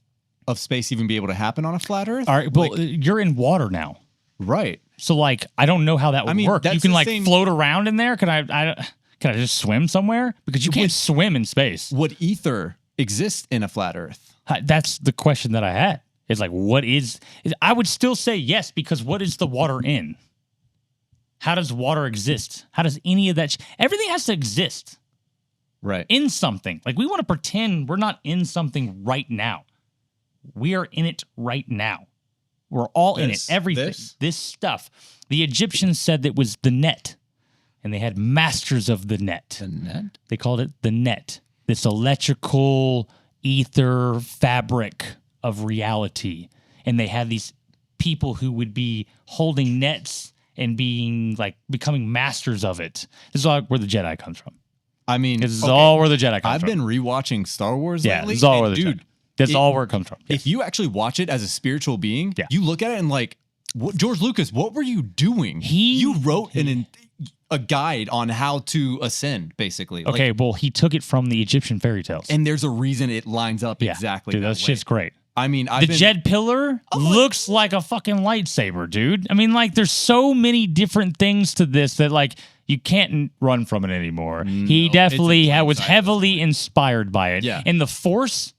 Speaker 1: of space even be able to happen on a flat Earth?
Speaker 2: All right, well, you're in water now.
Speaker 1: Right.
Speaker 2: So, like, I don't know how that would work. You can, like, float around in there? Can I just swim somewhere? Because you can't swim in space.
Speaker 1: Would ether exist in a flat Earth?
Speaker 2: That's the question that I had. It's like, what is... I would still say yes, because what is the water in? How does water exist? How does any of that... Everything has to exist.
Speaker 1: Right.
Speaker 2: In something. Like, we want to pretend we're not in something right now. We are in it right now. We're all in it. Everything. This stuff. The Egyptians said that was the net. and they had masters of the net.
Speaker 1: The net?
Speaker 2: They called it the net. This electrical ether fabric of reality. And they had these people who would be holding nets and being like becoming masters of it. This is all where the Jedi comes from.
Speaker 1: I mean,
Speaker 2: this is all where the Jedi comes from.
Speaker 1: I've been rewatching Star Wars lately.
Speaker 2: Yeah, this is all where the Jedi. That's all where it comes from. Yeah.
Speaker 1: If you actually watch it as a spiritual being, you look at it and like, George Lucas, what were you doing? You wrote a guide on how to ascend, basically.
Speaker 2: Okay, well, he took it from the Egyptian fairy tales.
Speaker 1: And there's a reason it lines up exactly
Speaker 2: dude, that shit's great.
Speaker 1: I mean,
Speaker 2: the Jed Pillar looks like a fucking lightsaber, dude. I mean, like, there's so many different things to this that, like, you can't run from it anymore. No, he definitely was heavily inspired by it.
Speaker 1: Yeah.
Speaker 2: And the Force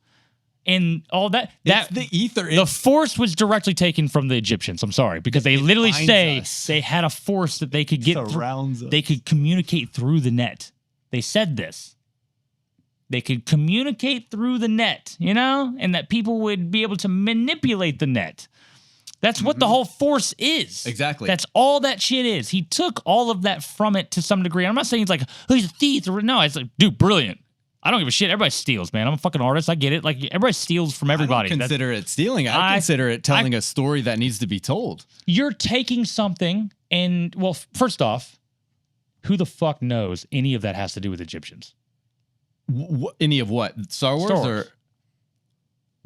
Speaker 2: and all that.
Speaker 1: The ether.
Speaker 2: The Force was directly taken from the Egyptians. I'm sorry, because they literally say they had a force that they could get through. They could communicate through the net. They said this. They could communicate through the net, you know, and that people would be able to manipulate the net. That's what the whole Force is.
Speaker 1: Exactly.
Speaker 2: That's all that shit is. He took all of that from it to some degree. I'm not saying he's like, oh, he's a thief. No, it's like, dude, brilliant. I don't give a shit. Everybody steals, man. I'm a fucking artist. I get it. Like, everybody steals from everybody.
Speaker 1: I don't consider it stealing. I consider it telling a story that needs to be told.
Speaker 2: You're taking something and, well, first off, who the fuck knows any of that has to do with Egyptians?
Speaker 1: Any of what? Star Wars? Or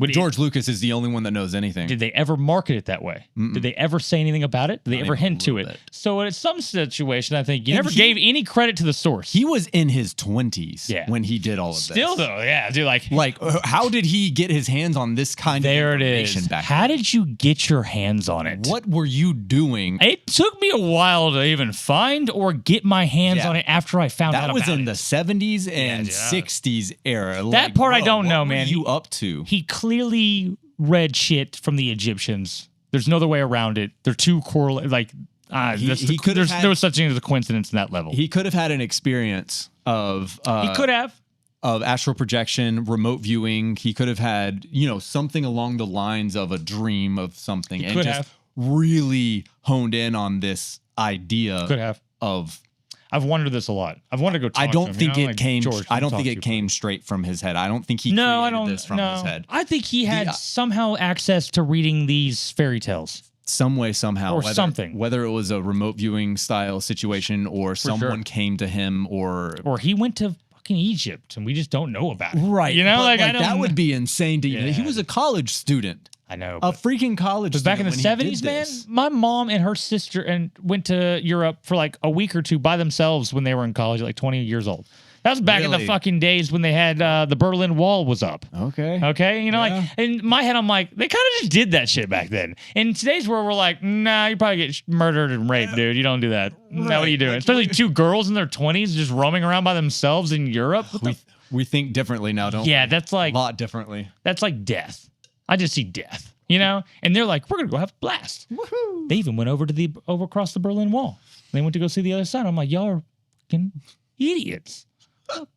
Speaker 1: George Lucas is the only one that knows anything.
Speaker 2: Did they ever market it that way? Did they ever say anything about it? Did they ever hint to it? So in some situation, I think you never gave any credit to the source.
Speaker 1: He was in his 20s when he did all of this.
Speaker 2: Still though, yeah, dude, like
Speaker 1: how did he get his hands on this kind of information back then?
Speaker 2: How did you get your hands on it?
Speaker 1: What were you doing?
Speaker 2: It took me a while to even find or get my hands on it after I found out about it.
Speaker 1: That was in the 70s and 60s era.
Speaker 2: That part I don't know, man.
Speaker 1: What were you up to?
Speaker 2: He clearly read shit from the Egyptians. There's no other way around it. They're too correlated. Like, there's no such thing as a coincidence in that level.
Speaker 1: He could have had an experience of astral projection, remote viewing. He could have had, something along the lines of a dream of something, and just really honed in on this idea of.
Speaker 2: I've wondered this a lot. I've wanted to go talk
Speaker 1: I don't
Speaker 2: to him,
Speaker 1: think it
Speaker 2: like,
Speaker 1: came.
Speaker 2: George,
Speaker 1: I don't think it came straight from his head. I don't think he created this from his head.
Speaker 2: I think he had somehow access to reading these fairy tales.
Speaker 1: Some way, somehow.
Speaker 2: Or something.
Speaker 1: Whether it was a remote viewing style situation or someone came to him or
Speaker 2: he went to fucking Egypt and we just don't know about it.
Speaker 1: Right.
Speaker 2: You know,
Speaker 1: like that would be insane to even. He was a college student.
Speaker 2: I know.
Speaker 1: A freaking college student.
Speaker 2: Back in the 70s, man, my mom and her sister went to Europe for like a week or two by themselves when they were in college, like 20 years old. That was back in the fucking days when they had the Berlin Wall was up. Okay. You know, like in my head, I'm like, they kind of just did that shit back then. In today's world, we're like, nah, you probably get murdered and raped, dude. You don't do that. Right. What are you doing? Especially two girls in their 20s just roaming around by themselves in Europe.
Speaker 1: We think differently now, don't we?
Speaker 2: Yeah, that's like
Speaker 1: a lot differently.
Speaker 2: That's like death. I just see death. You know, and they're like, we're gonna go have a blast. Woohoo! They even went over across the Berlin Wall. They went to go see the other side. I'm like, y'all are fucking idiots.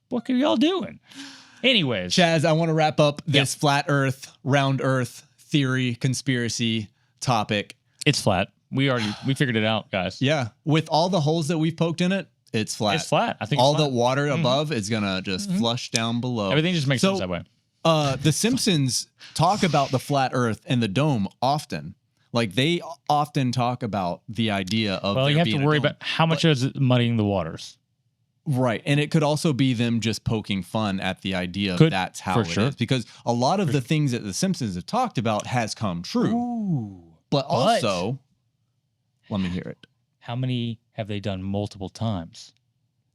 Speaker 2: What are y'all doing? Anyways,
Speaker 1: Chaz, I want to wrap up this flat Earth, round Earth theory conspiracy topic.
Speaker 2: It's flat. We figured it out, guys.
Speaker 1: Yeah, with all the holes that we've poked in it, it's flat.
Speaker 2: It's flat. I think
Speaker 1: all the water above is gonna just flush down below.
Speaker 2: Everything just makes sense that way.
Speaker 1: The Simpsons talk about the flat Earth and the dome often. Like they often talk about the idea of.
Speaker 2: Well, you have to worry about how much is it muddying the waters.
Speaker 1: Right, and it could also be them just poking fun at the idea of that's how it is, because a lot of the things that the Simpsons have talked about has come true.
Speaker 2: Ooh,
Speaker 1: but also, let me hear it.
Speaker 2: How many have they done multiple times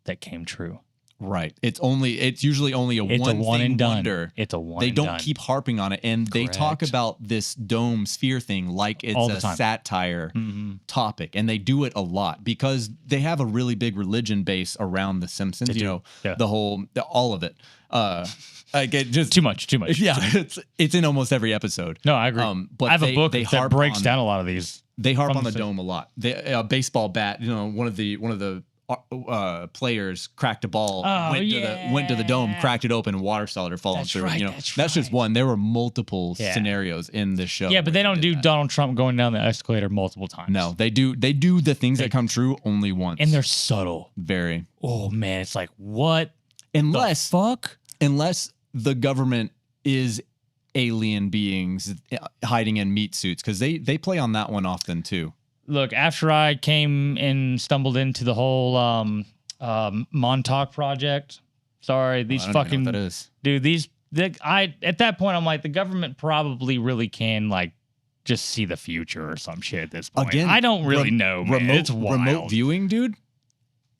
Speaker 2: that came true?
Speaker 1: Right. It's usually only a one and done wonder.
Speaker 2: It's a one.
Speaker 1: They don't keep harping on it, and they talk about this dome sphere thing like it's a satire topic, and they do it a lot because they have a really big religion base around the Simpsons. All of it. Just
Speaker 2: too much.
Speaker 1: Yeah, it's in almost every episode.
Speaker 2: No, I agree.
Speaker 1: But
Speaker 2: I have a book that breaks down a lot of these.
Speaker 1: They harp on the dome a lot. A baseball bat. One of the players cracked a ball, went to the dome, cracked it open, water started falling through.
Speaker 2: Right,
Speaker 1: That's just one. There were multiple scenarios in this show.
Speaker 2: Yeah, but they don't do Donald Trump going down the escalator multiple times.
Speaker 1: No, they do the things that come true only once.
Speaker 2: And they're subtle.
Speaker 1: Very.
Speaker 2: Oh man, it's like, what
Speaker 1: unless
Speaker 2: the fuck?
Speaker 1: Unless the government is alien beings hiding in meat suits, because they play on that one often too.
Speaker 2: Look, after I came and stumbled into the whole Montauk project, sorry, these fucking
Speaker 1: know what that is.
Speaker 2: Dude, at that point I'm like, the government probably really can like just see the future or some shit at this point. Again, I don't really know, man. It's wild.
Speaker 1: Remote viewing, dude,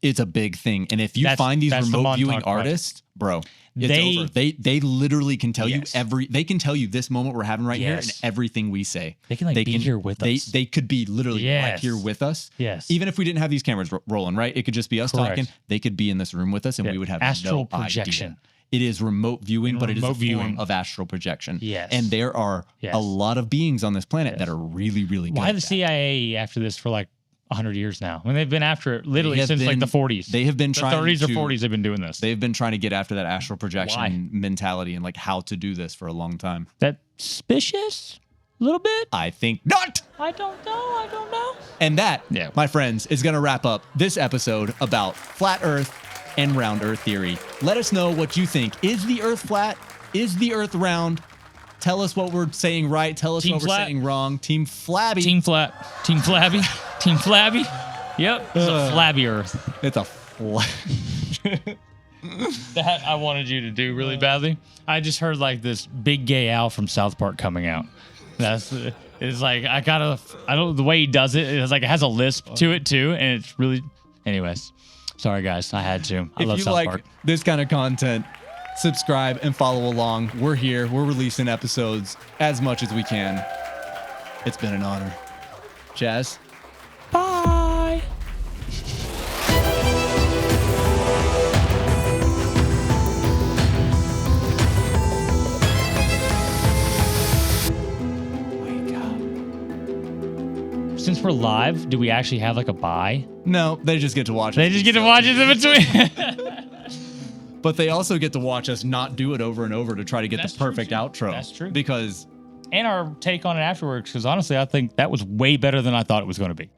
Speaker 1: it's a big thing. And if you find these remote viewing artists, bro, it's over. They literally can tell you they can tell you this moment we're having here and everything we say.
Speaker 2: They can be here with us.
Speaker 1: They could be literally right here with us.
Speaker 2: Yes.
Speaker 1: Even if we didn't have these cameras rolling, right? It could just be us talking. They could be in this room with us and we would have
Speaker 2: astral
Speaker 1: no
Speaker 2: projection.
Speaker 1: Idea. It is remote viewing, but it is a form of astral projection.
Speaker 2: Yes.
Speaker 1: And there are a lot of beings on this planet that are really, really good.
Speaker 2: Why the CIA after this for like 100 years now? I mean, they've been after it literally since like the 40s.
Speaker 1: They have been trying
Speaker 2: 30s or 40s they've been doing this.
Speaker 1: They've been trying to get after that astral projection mentality and like how to do this for a long time.
Speaker 2: That suspicious? A little bit?
Speaker 1: I think not.
Speaker 2: I don't know.
Speaker 1: And that, my friends, is going to wrap up this episode about flat Earth and round Earth theory. Let us know what you think. Is the Earth flat? Is the Earth round? Tell us what we're saying right. Tell us what we're saying wrong. Team Flabby.
Speaker 2: Team Flat. Team Flabby. Team Flabby. Yep. It's a flabby Earth.
Speaker 1: It's a
Speaker 2: That I wanted you to do really badly. I just heard like this big gay owl from South Park coming out. It's like I don't the way he does it. It's like it has a lisp to it too, and it's really. Anyways, sorry guys, I had to. I love South Park.
Speaker 1: If you like this kind of content, subscribe and follow along. We're here. We're releasing episodes as much as we can. It's been an honor. Jazz.
Speaker 2: Bye. Wake up. Since we're live, do we actually have like a bye?
Speaker 1: No, they just get to watch
Speaker 2: They just get to watch it in between.
Speaker 1: But they also get to watch us not do it over and over to try to get the perfect outro.
Speaker 2: That's true.
Speaker 1: Because...
Speaker 2: And our take on it afterwards, because honestly, I think that was way better than I thought it was going to be.